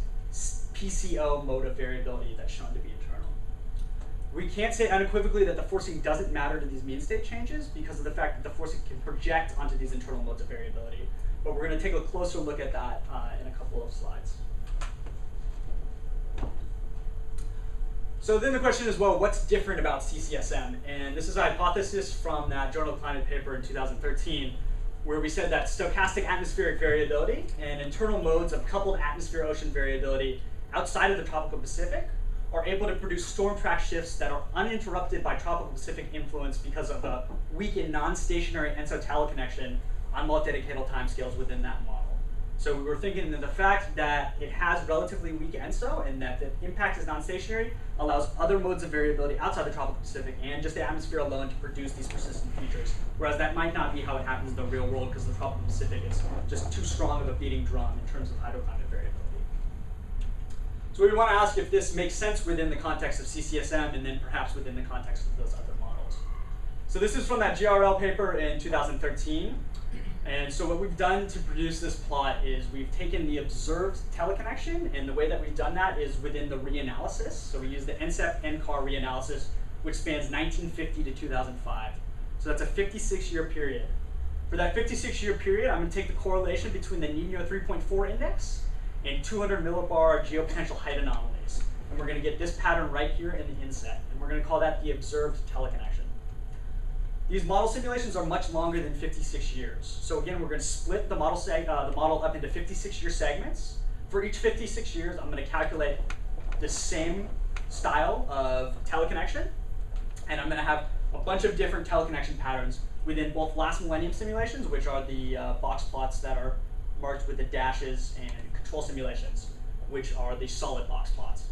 PCO mode of variability that's shown to be internal. We can't say unequivocally that the forcing doesn't matter to these mean state changes because of the fact that the forcing can project onto these internal modes of variability. But we're going to take a closer look at that in a couple of slides. So then the question is, well, what's different about CCSM? And this is a hypothesis from that Journal of Climate paper in 2013, where we said that stochastic atmospheric variability and internal modes of coupled atmosphere-ocean variability outside of the tropical Pacific are able to produce storm track shifts that are uninterrupted by tropical Pacific influence because of a weak and non-stationary ENSO teleconnection on multi-decadal timescales within that model. So we were thinking that the fact that it has relatively weak ENSO and that the impact is non-stationary allows other modes of variability outside the tropical Pacific and just the atmosphere alone to produce these persistent features, whereas that might not be how it happens in the real world because the tropical Pacific is just too strong of a beating drum in terms of hydroclimate variability. So we want to ask if this makes sense within the context of CCSM and then perhaps within the context of those other models. So this is from that GRL paper in 2013. And so what we've done to produce this plot is we've taken the observed teleconnection, and the way that we've done that is within the reanalysis. So we use the NCEP-NCAR reanalysis, which spans 1950 to 2005. So that's a 56-year period. For that 56-year period, I'm going to take the correlation between the Nino 3.4 index and 200 millibar geopotential height anomalies. And we're going to get this pattern right here in the inset. And we're going to call that the observed teleconnection. These model simulations are much longer than 56 years. So again, we're going to split the model up into 56-year segments. For each 56 years, I'm going to calculate the same style of teleconnection. And I'm going to have a bunch of different teleconnection patterns within both last millennium simulations, which are the box plots that are marked with the dashes, and control simulations, which are the solid box plots.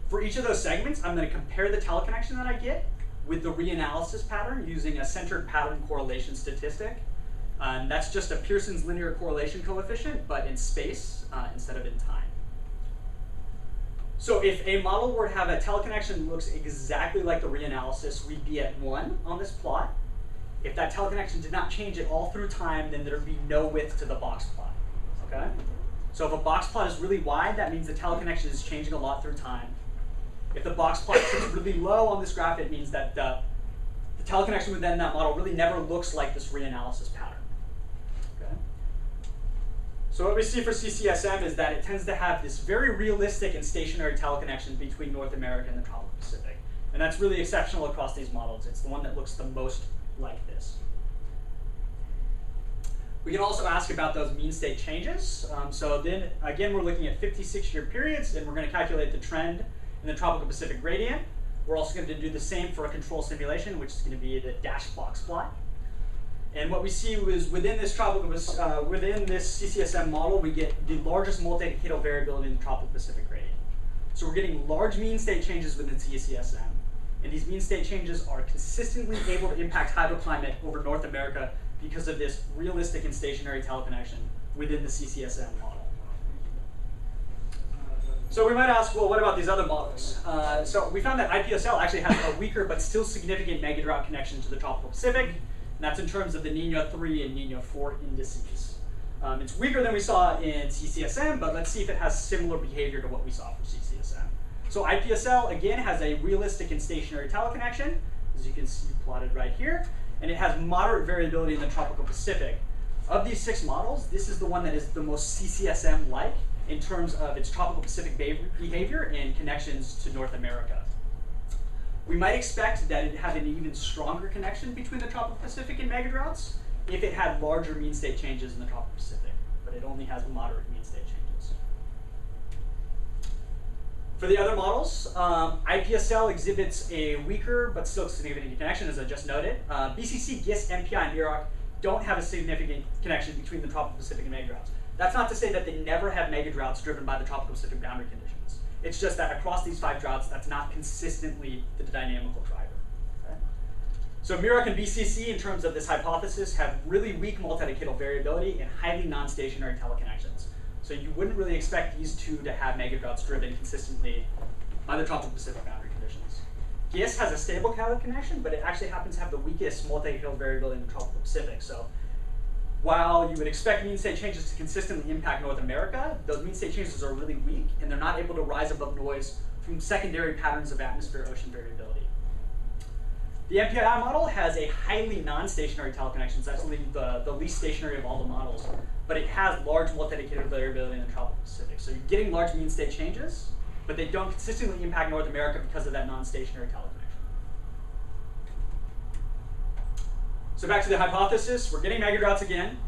For each of those segments, I'm going to compare the teleconnection that I get with the reanalysis pattern using a centered pattern correlation statistic. And that's just a Pearson's linear correlation coefficient, but in space instead of in time. So if a model were to have a teleconnection that looks exactly like the reanalysis, we'd be at 1 on this plot. If that teleconnection did not change at all through time, then there'd be no width to the box plot. Okay? So if a box plot is really wide, that means the teleconnection is changing a lot through time. If the box plot is really low on this graph, it means that the teleconnection within that model really never looks like this reanalysis pattern. Okay? So what we see for CCSM is that it tends to have this very realistic and stationary teleconnection between North America and the tropical Pacific. And that's really exceptional across these models. It's the one that looks the most like this. We can also ask about those mean state changes. So then, again, we're looking at 56-year periods, and we're going to calculate the trend in the tropical Pacific gradient. We're also going to do the same for a control simulation, which is going to be the dashed box plot. And what we see is within this CCSM model, we get the largest multi-decadal variability in the tropical Pacific gradient. So we're getting large mean state changes within CCSM. And these mean state changes are consistently able to impact hydroclimate over North America because of this realistic and stationary teleconnection within the CCSM model. So we might ask, well, what about these other models? So we found that IPSL actually has a weaker but still significant megadrought connection to the tropical Pacific. And that's in terms of the Niño 3 and Niño 4 indices. It's weaker than we saw in CCSM, but let's see if it has similar behavior to what we saw for CCSM. So IPSL, again, has a realistic and stationary teleconnection, as you can see plotted right here. And it has moderate variability in the tropical Pacific. Of these 6 models, this is the one that is the most CCSM-like in terms of its tropical Pacific behavior and connections to North America. We might expect that it had an even stronger connection between the tropical Pacific and megadroughts if it had larger mean state changes in the tropical Pacific, but it only has moderate mean state changes. For the other models, IPSL exhibits a weaker but still significant connection, as I just noted. BCC, GISS, MPI, and IROC don't have a significant connection between the tropical Pacific and megadroughts. That's not to say that they never have megadroughts driven by the tropical Pacific boundary conditions. It's just that across these 5 droughts, that's not consistently the dynamical driver. Okay? So MIROC and BCC, in terms of this hypothesis, have really weak multi-decadal variability and highly non-stationary teleconnections. So you wouldn't really expect these 2 to have megadroughts driven consistently by the tropical Pacific boundary conditions. GISS has a stable teleconnection, but it actually happens to have the weakest multi-decadal variability in the tropical Pacific. So while you would expect mean state changes to consistently impact North America, those mean state changes are really weak, and they're not able to rise above noise from secondary patterns of atmosphere-ocean variability. The MPI model has a highly non-stationary teleconnection. It's actually the least stationary of all the models, but it has large multi-decadal variability in the tropical Pacific. So you're getting large mean state changes, but they don't consistently impact North America because of that non-stationary teleconnection. So back to the hypothesis, we're getting megadroughts again.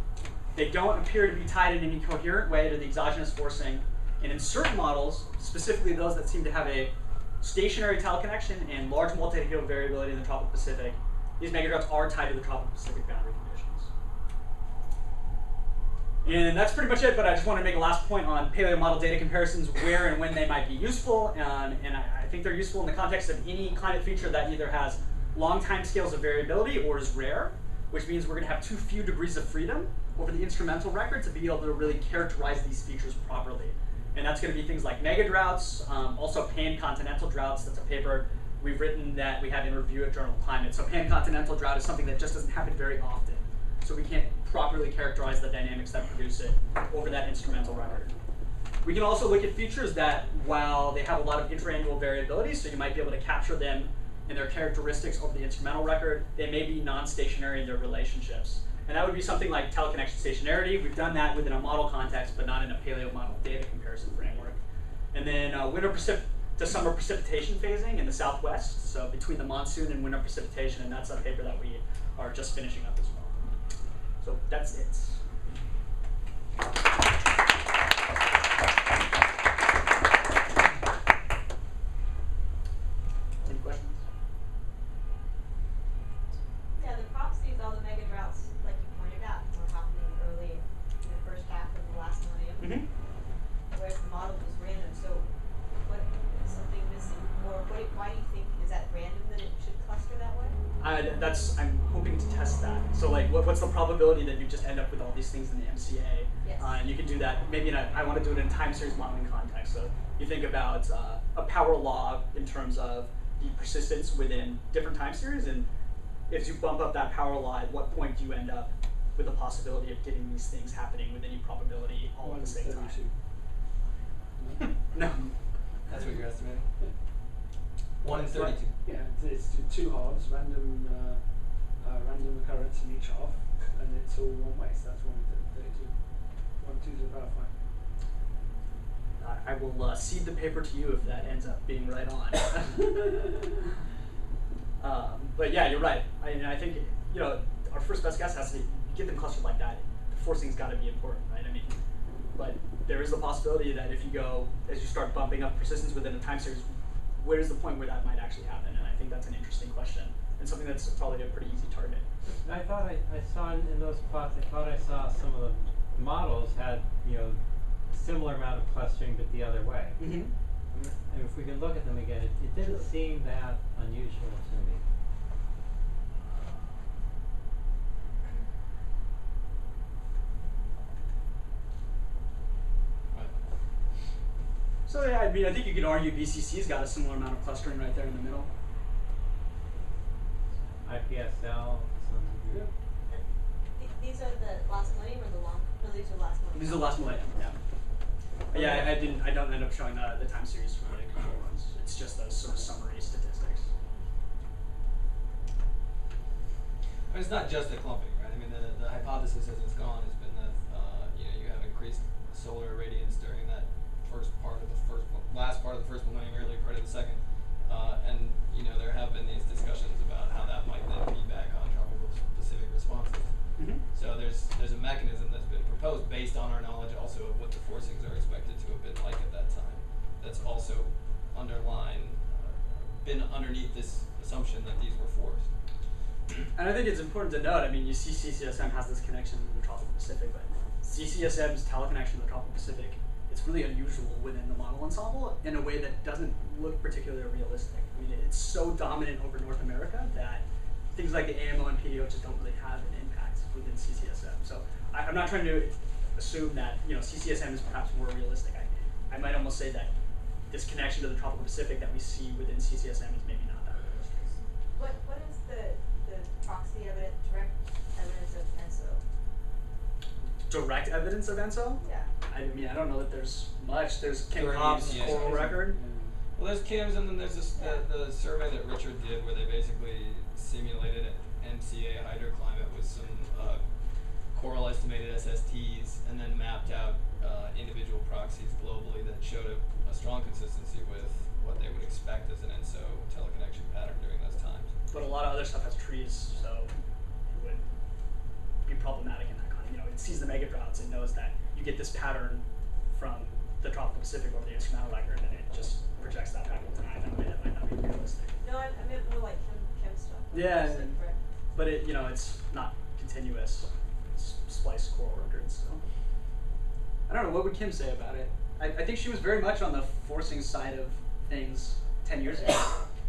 They don't appear to be tied in any coherent way to the exogenous forcing. And in certain models, specifically those that seem to have a stationary teleconnection and large multi-decadal variability in the tropical Pacific, these megadroughts are tied to the tropical Pacific boundary conditions. And that's pretty much it, but I just want to make a last point on paleo model data comparisons, where and when they might be useful. And I think they're useful in the context of any climate feature that either has long time scales of variability or is rare, which means we're going to have too few degrees of freedom over the instrumental record to be able to really characterize these features properly. And that's going to be things like megadroughts, also pan-continental droughts. That's a paper we've written that we have in review at Journal of Climate. So pan-continental drought is something that just doesn't happen very often. So we can't properly characterize the dynamics that produce it over that instrumental record. We can also look at features that, while they have a lot of interannual variability, so you might be able to capture them in their characteristics over the instrumental record, they may be non-stationary in their relationships. And that would be something like teleconnection stationarity. We've done that within a model context, but not in a paleo model data comparison framework. And then winter to summer precipitation phasing in the Southwest, so between the monsoon and winter precipitation, and that's a paper that we are just finishing up as well. So that's it. Any questions?
Yeah, the proxies, all the megadroughts, like you pointed out, were happening early in the first half of the last millennium, whereas the model was random. So, what is something missing, or why do you think is that random that it should cluster that way?
I'm hoping to test that. So, like, what's the probability that you just end up with all these things in the MCA?
Yes.
And you can do that maybe I want to do it in a time series modeling context. So you think about a power law in terms of the persistence within different time series, and if you bump up that power law, at what point do you end up with the possibility of getting these things happening with any probability all at the same time? No.
That's what you're estimating? 1 in 32.
Yeah, it's 2 halves, random occurrence in each half, and it's all one way, so that's 1 in 32. 1 2 to the power 5.
I will cede the paper to you if that ends up being right on. But yeah, you're right. I think our first best guess has to get them clustered like that. The forcing's got to be important, right? I mean, but there is the possibility that if you go, as you start bumping up persistence within a time series, where's the point where that might actually happen? And I think that's an interesting question and something that's probably a pretty easy target.
I thought I saw in those plots, I thought I saw some of the models had, similar amount of clustering, but the other way.
Mm-hmm.
And if we can look at them again, it didn't seem that unusual to me.
So yeah, I mean, I think you could argue BCC's got a similar amount of clustering right there in the middle.
IPSL, some degree.
Yeah.
These are the last millennium, yeah. But yeah, I don't end up showing the time series for the control runs. It's just those sort of summary statistics.
I mean, it's not just the clumping, right? I mean, the hypothesis as it's gone has been that you have increased solar irradiance during that last part of the first millennium, early part of the second, and there have been these discussions about how that might then feedback on tropical Pacific responses.
Mm-hmm.
So there's a mechanism that's been proposed based on our knowledge also of what the forcings are expected to have been like at that time. That's also been underneath this assumption that these were forced.
And I think it's important to note, I mean, you see CCSM has this connection to the tropical Pacific, but CCSM's teleconnection to the tropical Pacific, it's really unusual within the model ensemble in a way that doesn't look particularly realistic. I mean, it's so dominant over North America that things like the AMO and PDO just don't really have an impact within CCSM. So I'm not trying to assume that CCSM is perhaps more realistic. I might almost say that this connection to the tropical Pacific that we see within CCSM is maybe not that realistic.
What is the proxy evidence, direct evidence of ENSO?
Direct evidence of ENSO?
Yeah.
I mean, I don't know that there's much. There's Ken
During
Cobb's
the
coral record.
Well, there's KIMS, and then there's the survey that Richard did where they basically simulated an MCA hydroclimate with some coral estimated SSTs, and then mapped out individual proxies globally that showed a strong consistency with what they would expect as an ENSO teleconnection pattern during those times.
But a lot of other stuff has trees, so it would be problematic in that kind of, it sees the megadroughts and knows that you get this pattern from the tropical Pacific over the instrumental record, and it just projects that back in time in a way that might not be realistic.
No, I meant more like chem stuff.
Yeah,
Like, right.
but it's not continuous. It's spliced coral records, so. I don't know, what would Kim say about it? I think she was very much on the forcing side of things 10 years ago.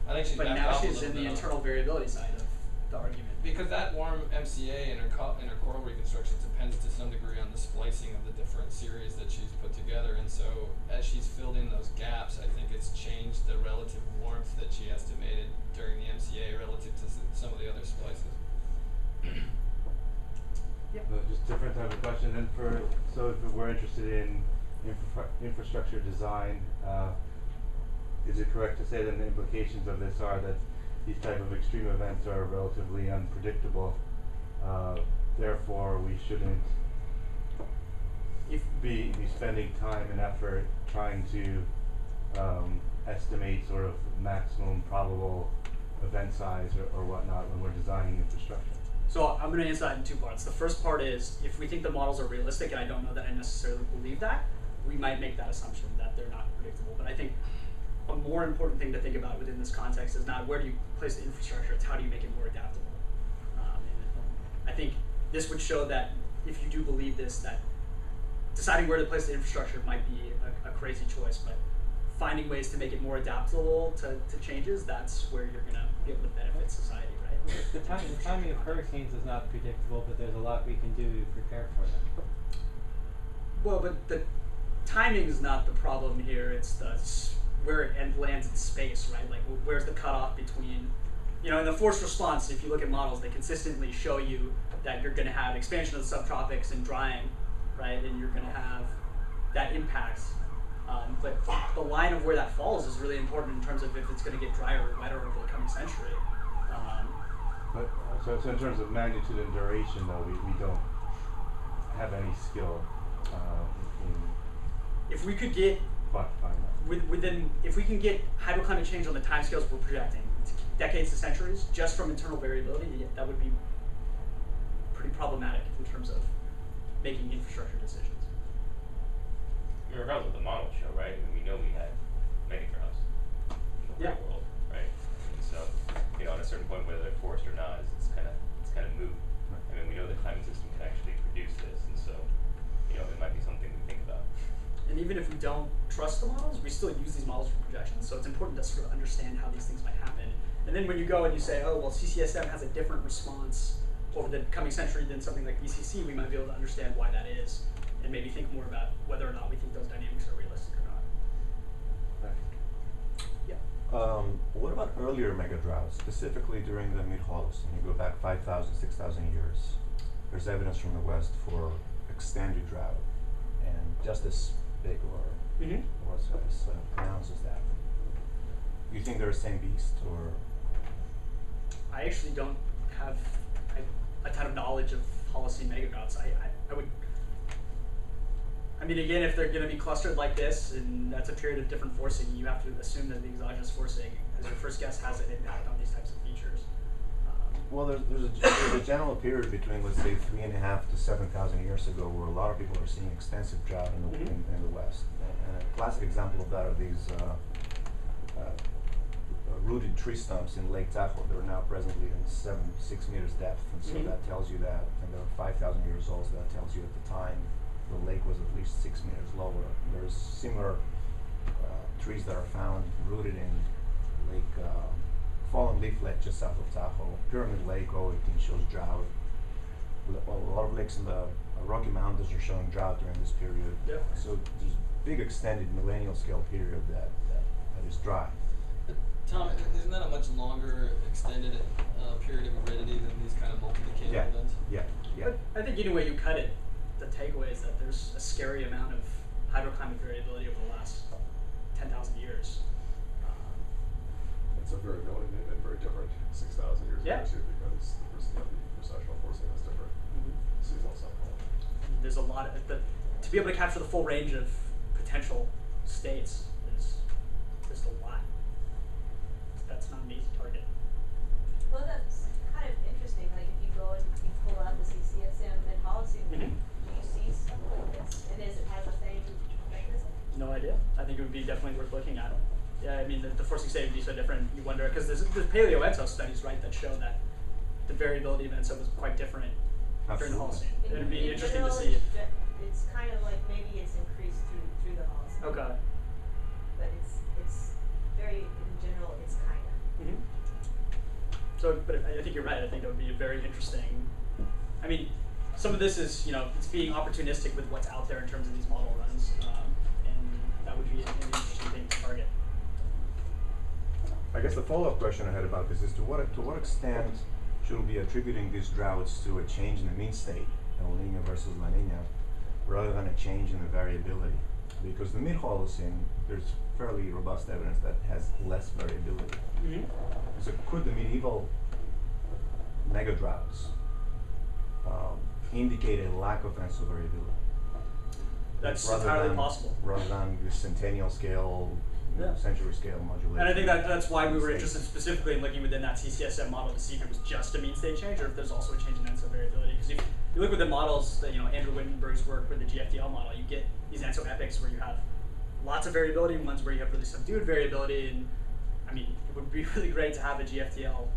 I think she's
but
backed
now
off a
she's
little
in the
bit on it.
internal variability side of the argument.
Because that warm MCA in her coral reconstruction depends to some degree on the splicing of the different series that she's put together, and so as she's filled in those gaps, I think it's changed the relative warmth that she estimated during the MCA relative to some of the other splices.
Just different type of question. And so if we're interested in infrastructure design, is it correct to say that the implications of this are that these type of extreme events are relatively unpredictable, therefore we shouldn't be spending time and effort trying to estimate sort of maximum probable event size or whatnot when we're designing infrastructure?
So I'm going to answer that in two parts. The first part is, if we think the models are realistic, and I don't know that I necessarily believe that, we might make that assumption that they're not predictable. But I think a more important thing to think about within this context is not where do you place the infrastructure, it's how do you make it more adaptable. And I think this would show that if you do believe this, that deciding where to place the infrastructure might be a crazy choice, but finding ways to make it more adaptable to changes, that's where you're going to be able to benefit society, right?
The timing of hurricanes is not predictable, but there's a lot we can do to prepare for them.
Well, but the timing is not the problem here. It's where it lands in space, right? Like, where's the cutoff between, in the forced response, if you look at models, they consistently show you that you're going to have expansion of the subtropics and drying, right? And you're going to have that impact. But the line of where that falls is really important in terms of if it's going to get drier or wetter over the coming century.
But so in terms of magnitude and duration, though, we don't have any skill in
if we could get
quantifying that.
if we can get hydroclimate change on the timescales we're projecting, decades to centuries, just from internal variability, that would be pretty problematic in terms of making infrastructure decisions.
I mean, regardless of what the models show, right? I mean, we know we had megadroughts in the real world, right? And so, at a certain point, whether they're forced or not, it's kind of moot. I mean, we know the climate system can actually produce this, and so, it might be something we think about.
And even if we don't trust the models, we still use these models for projections. So it's important to sort of understand how these things might happen. And then when you go and you say, oh, well, CCSM has a different response over the coming century than something like ECC, we might be able to understand why that is, and maybe think more about whether or not we think those dynamics are realistic or not.
What about earlier megadroughts, specifically during the mid-Holocene? You go back 5,000, 6,000 years. There's evidence from the West for extended drought. just as big or as pronounced as that. You think they're the same beast, or?
I actually don't have a ton of knowledge of Holocene megadroughts. I would. I mean, again, if they're going to be clustered like this, and that's a period of different forcing, you have to assume that the exogenous forcing, as your first guess, has an impact on these types of features.
Well, there's a general period between, let's say, 3,500 to 7,000 years ago, where a lot of people are seeing extensive drought in the West. And a classic example of that are these rooted tree stumps in Lake Tahoe. They're now presently in 6 meters depth, and so that tells you that, and they're 5,000 years old, so that tells you at the time the lake was at least 6 meters lower. There's similar trees that are found rooted in Lake fallen leaflet just south of Tahoe. Pyramid Lake 018 shows drought. A lot of lakes in the Rocky Mountains are showing drought during this period.
Yep.
So there's a big extended millennial scale period that is dry.
Tom, isn't that a much longer extended period of aridity than these kind of multi-decadal events?
Yeah.
But I think any way you cut it, the takeaway is that there's a scary amount of hydroclimate variability over the last 10,000 years.
It's a variability and very different 6,000 years ago too, because the recessional forcing is different. Seasonal cycle.
There's a lot of, to be able to capture the full range of potential states is just a lot. That's not an easy target.
Well, that's kind of interesting. Like if you go and you pull out the CCSM and Holocene, do you see something like this? And does it have the same mechanism?
No idea. I think it would be definitely worth looking at. Yeah, I mean, the forcing state would be so different. You wonder, because there's paleo-ENSO studies, right, that show that the variability of ENSO was quite different during the Holocene. It would be interesting to see.
It's kind of like maybe it's increased through the Holocene.
Okay.
But it's very, in general, it's kind of.
So, but I think you're right. I think it would be a very interesting. I mean, some of this is, it's being opportunistic with what's out there in terms of these model runs, and that would be an interesting thing to target.
I guess the follow-up question I had about this is to what extent should we be attributing these droughts to a change in the mean state, El Nino versus La Nina, rather than a change in the variability? Because the mid-Holocene, there's fairly robust evidence that has less variability. So could the medieval megadroughts indicate a lack of ENSO variability?
That's entirely possible.
Rather than the centennial scale, century scale modulation.
And I think that's why we were interested specifically in looking within that CCSM model to see if it was just a mean state change or if there's also a change in ENSO variability. Because if you look within models that Andrew Wittenberg's work with the GFDL model, you get these ENSO epochs where you have lots of variability and ones where you have really subdued variability. And I mean, it would be really great to have a GFDL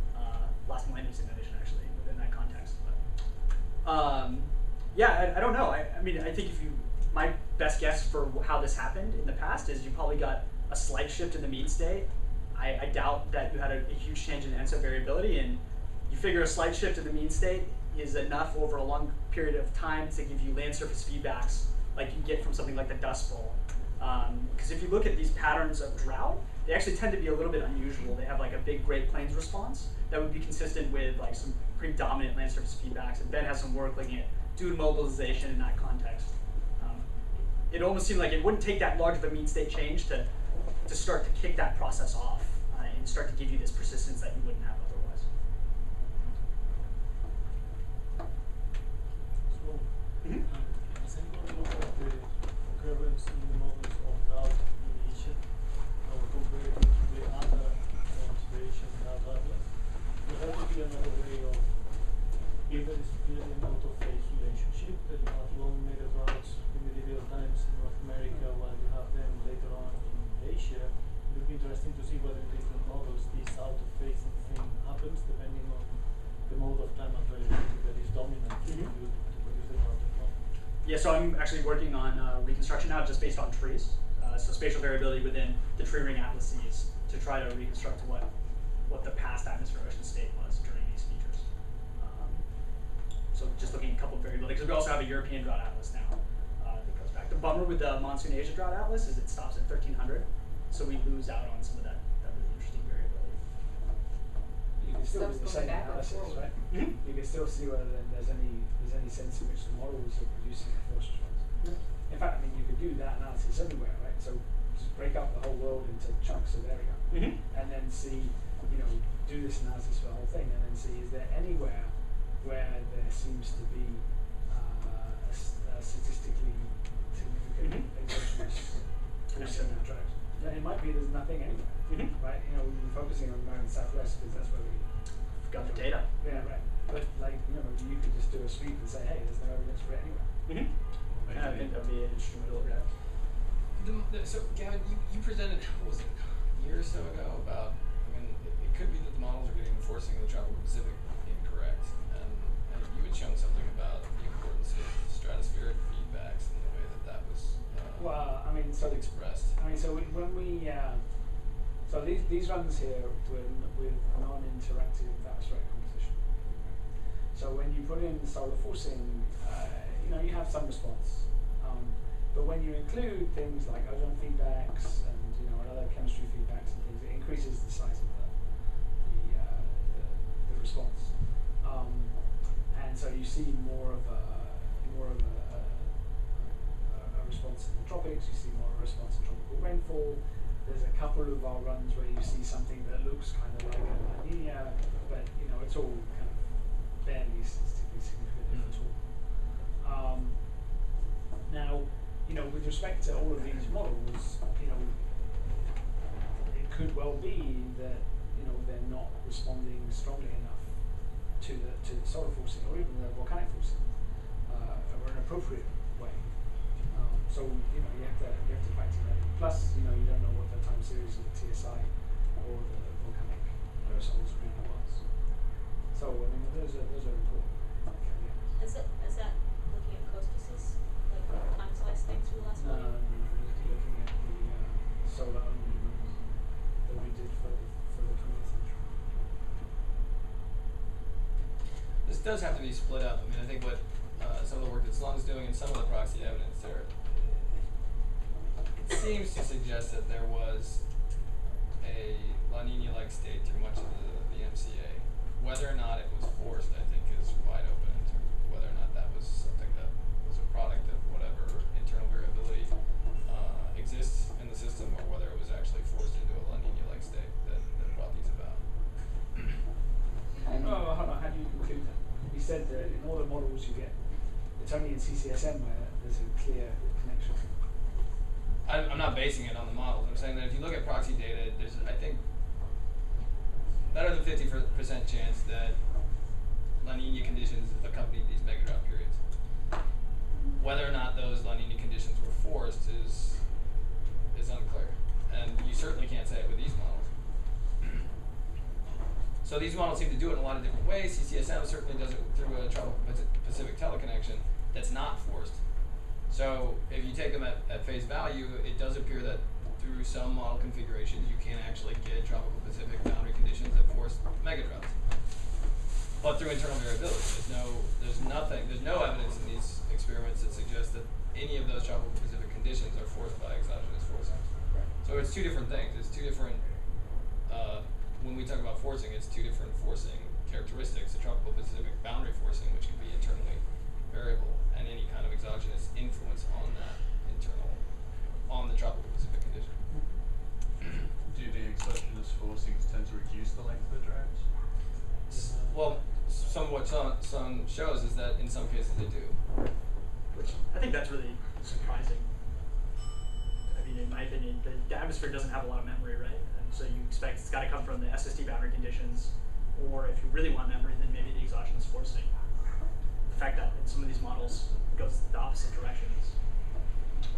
last millennium simulation actually within that context. But yeah, I don't know. I mean, I think my best guess for how this happened in the past is you probably got a slight shift in the mean state. I doubt that you had a huge change in ENSO variability, and you figure a slight shift in the mean state is enough over a long period of time to give you land surface feedbacks like you get from something like the Dust Bowl. Because if you look at these patterns of drought, they actually tend to be a little bit unusual. They have like a big Great Plains response that would be consistent with like some pretty dominant land surface feedbacks, and Ben has some work looking at dune mobilization in that context. It almost seemed like it wouldn't take that large of a mean state change to start to kick that process off and start to give you this persistence that you wouldn't have otherwise.
So, has anybody looked at the occurrence in the models of drought deviation or compared it to the other observation drought atlas? There has to be another way of, if there is clearly an out-of-phase relationship, that you have long megadroughts in medieval times in North America while you have them later on in Asia. It would be interesting to see whether in different models this out-of-phase thing happens depending on the mode of climate variability that is dominant to produce the drought as well.
Yeah, so I'm actually working on reconstruction now just based on trees. So spatial variability within the tree ring atlases to try to reconstruct what the past atmosphere ocean state was during these features. So just looking at a couple of variability, because we also have a European drought atlas now that goes back. The bummer with the Monsoon Asia drought atlas is it stops at 1300, so we lose out on some of that really interesting variability.
You can still do the
Stuff's
same
going backwards
analysis,
forward.
right? You can still see whether there's any sense in which the models are producing a forced response. In fact, I mean, you could do that analysis everywhere, right? So just break up the whole world into chunks of area, and then see, you know, do this analysis for the whole thing, and then see, is there anywhere where there seems to be a statistically significant exogenous forcing of drought? And it might be there's nothing anywhere, right? You know, we've been focusing on the southwest because that's where we
got the data.
Yeah, right. But like, you know, you could just do a sweep and say, hey, there's no evidence for it anywhere.
And I think that'd be an interesting way to look at it.
So Gavin, you presented, what was it, a year or so ago about, I mean, it could be that the models are getting the forcing of the tropical Pacific incorrect, and you had shown something about the importance of stratospheric feedbacks and the way that was
Well, I mean, so
expressed.
I mean, so when we so these runs here with non-interactive atmospheric composition. So when you put in solar forcing, you know, you have some response, but when you include things like ozone feedbacks and, you know, and other chemistry feedbacks and things, it increases the size of the response, and so you see more of a response in the tropics. You see more of a response in tropical rainfall. There's a couple of our runs where you see something that looks kind of like a La Nina, but, you know, it's all kind of barely statistically significant if at all. Now, you know, with respect to all of these models, you know, it could well be that, you know, they're not responding strongly enough to the solar forcing or even the volcanic forcing, or an appropriate way. So, you know, you have to factor that in. Plus, you know, you don't know what the time series of the TSI or the volcanic aerosols really was. So, I mean, those are important caveats.
Is that looking at coastuses, like time slice things for the last one?
No, looking at the solar only runs that we did for the 20th century.
This does have to be split up. I mean, I think what some of the work that Sloan's doing and some of the proxy evidence there, it seems to suggest that there was a La Nina-like state through much of the MCA. Whether or not it was forced, I think, is wide open in terms of whether or not that was something that was a product of whatever internal variability exists in the system, or whether it was actually forced into a La Nina-like state that brought these about.
Oh, hold on. How do you conclude that? You said that in all the models you get, it's only in CCSM where there's a clear connection.
I'm not basing it on the models. I'm saying that if you look at proxy data, there's, I think, better than 50% chance that La Nina conditions accompanied these megadrought periods. Whether or not those La Nina conditions were forced is unclear. And you certainly can't say it with these models. So these models seem to do it in a lot of different ways. CCSM certainly does it through a tropical Pacific teleconnection that's not forced. So if you take them at face value, it does appear that through some model configurations you can actually get tropical Pacific boundary conditions that force megadroughts. But through internal variability, there's no evidence in these experiments that suggests that any of those tropical Pacific conditions are forced by exogenous forcing.
Right.
So it's two different things. It's two different, when we talk about forcing, it's two different forcing characteristics. The tropical Pacific boundary forcing, which can be internally variable, and any kind of exogenous influence on that on the tropical Pacific condition.
Do the exogenous forcings tend to reduce the length of the droughts?
Well, some of what Sloan shows is that in some cases they do.
Which I think that's really surprising. I mean, in my opinion, the atmosphere doesn't have a lot of memory, right? And so you expect it's got to come from the SST boundary conditions, or if you really want memory, then maybe the exogenous forcing. The fact that in some of these models it goes the opposite directions.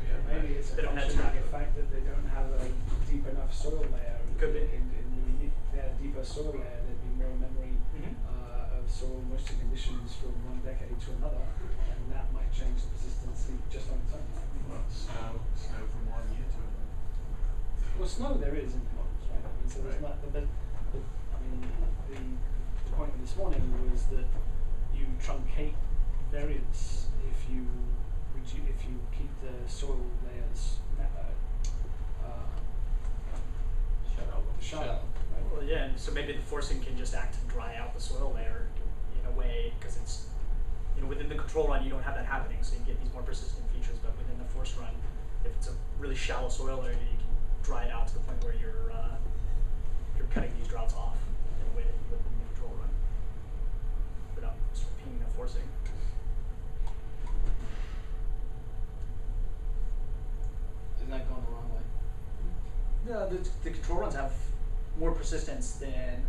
Yeah, maybe it's a function of the fact that they don't have a deep enough soil layer.
Could be.
If they had a deeper soil layer, there'd be more memory of soil moisture conditions from one decade to another, and that might change the persistency just on its own.
Well, snow from 1 year to another.
Well, snow there is in the models, right? I mean, so there's not. But I mean, the point this morning was that you truncate variance if you keep the soil layers shallow. Right?
Well, yeah, and so maybe the forcing can just act to dry out the soil layer in a way, because it's, you know, within the control run, you don't have that happening, so you get these more persistent features. But within the force run, if it's a really shallow soil area, you can dry it out to the point where you're cutting these droughts off in a way that you wouldn't in the control run without sort of pinging the forcing.
Isn't that going the wrong way?
No, the control runs have more persistence than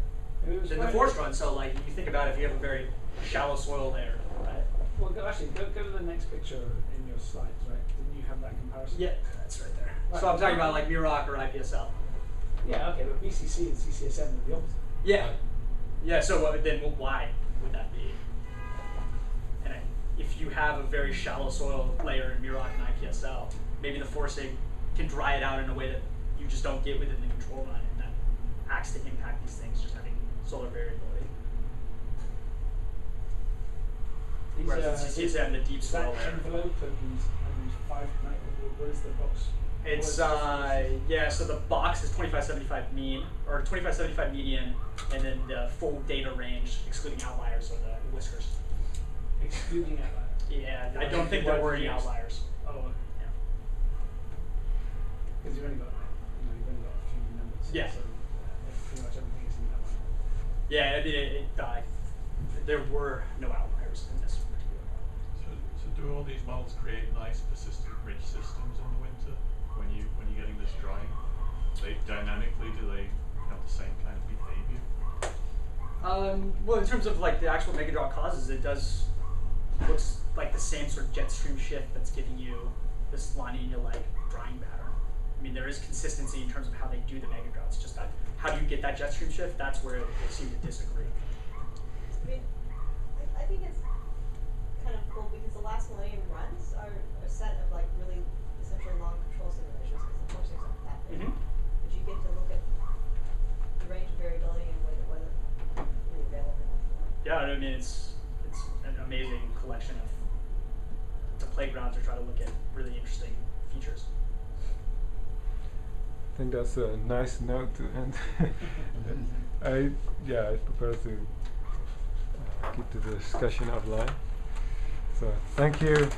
the
funny.
force run. So like you think about if you have a very shallow soil layer, right?
Well, go to the next picture in your slides, right? Didn't you have that comparison?
Yeah, that's right there.
Right.
So I'm talking about like MIROC or IPSL.
Yeah, okay, but BCC and CCSM are the opposite.
Yeah. Yeah, so then why would that be? And if you have a very shallow soil layer in MIROC and IPSL, maybe the forcing can dry it out in a way that you just don't get within the control run, and that acts to impact these things, just having solar variability. Whereas in CCSM, the deep soil layer.
Envelope and 5, what is the box?
It's yeah. So the box is 2575 mean or 2575 median, and then the full data range, excluding outliers, or the whiskers.
Excluding outliers.
Yeah, I don't think there were any outliers.
Oh, okay.
Yeah.
Because you've only got a few numbers.
Yeah.
So pretty much everything is in that one.
Yeah, there were no outliers in this particular model.
So do all these models create nice persistent ridge systems in the winter when you're getting this drying? They dynamically, do they have the same kind of behavior?
Well, in terms of like the actual megadrought causes, it looks like the same sort of jet stream shift that's giving you this La Nina-like drying pattern. I mean, there is consistency in terms of how they do the megadroughts. Just that, how do you get that jet stream shift? That's where they seem to disagree.
I mean, I think it's kind of cool because the last millennium runs are a set of like really essentially long control simulations because the forcing's not that big. But you get to look at the range of variability in a way that wasn't really available before.
Yeah, I mean, it's an amazing collection of the playground to try to look at really interesting features.
I think that's a nice note to end. I propose to keep the discussion offline. So thank you.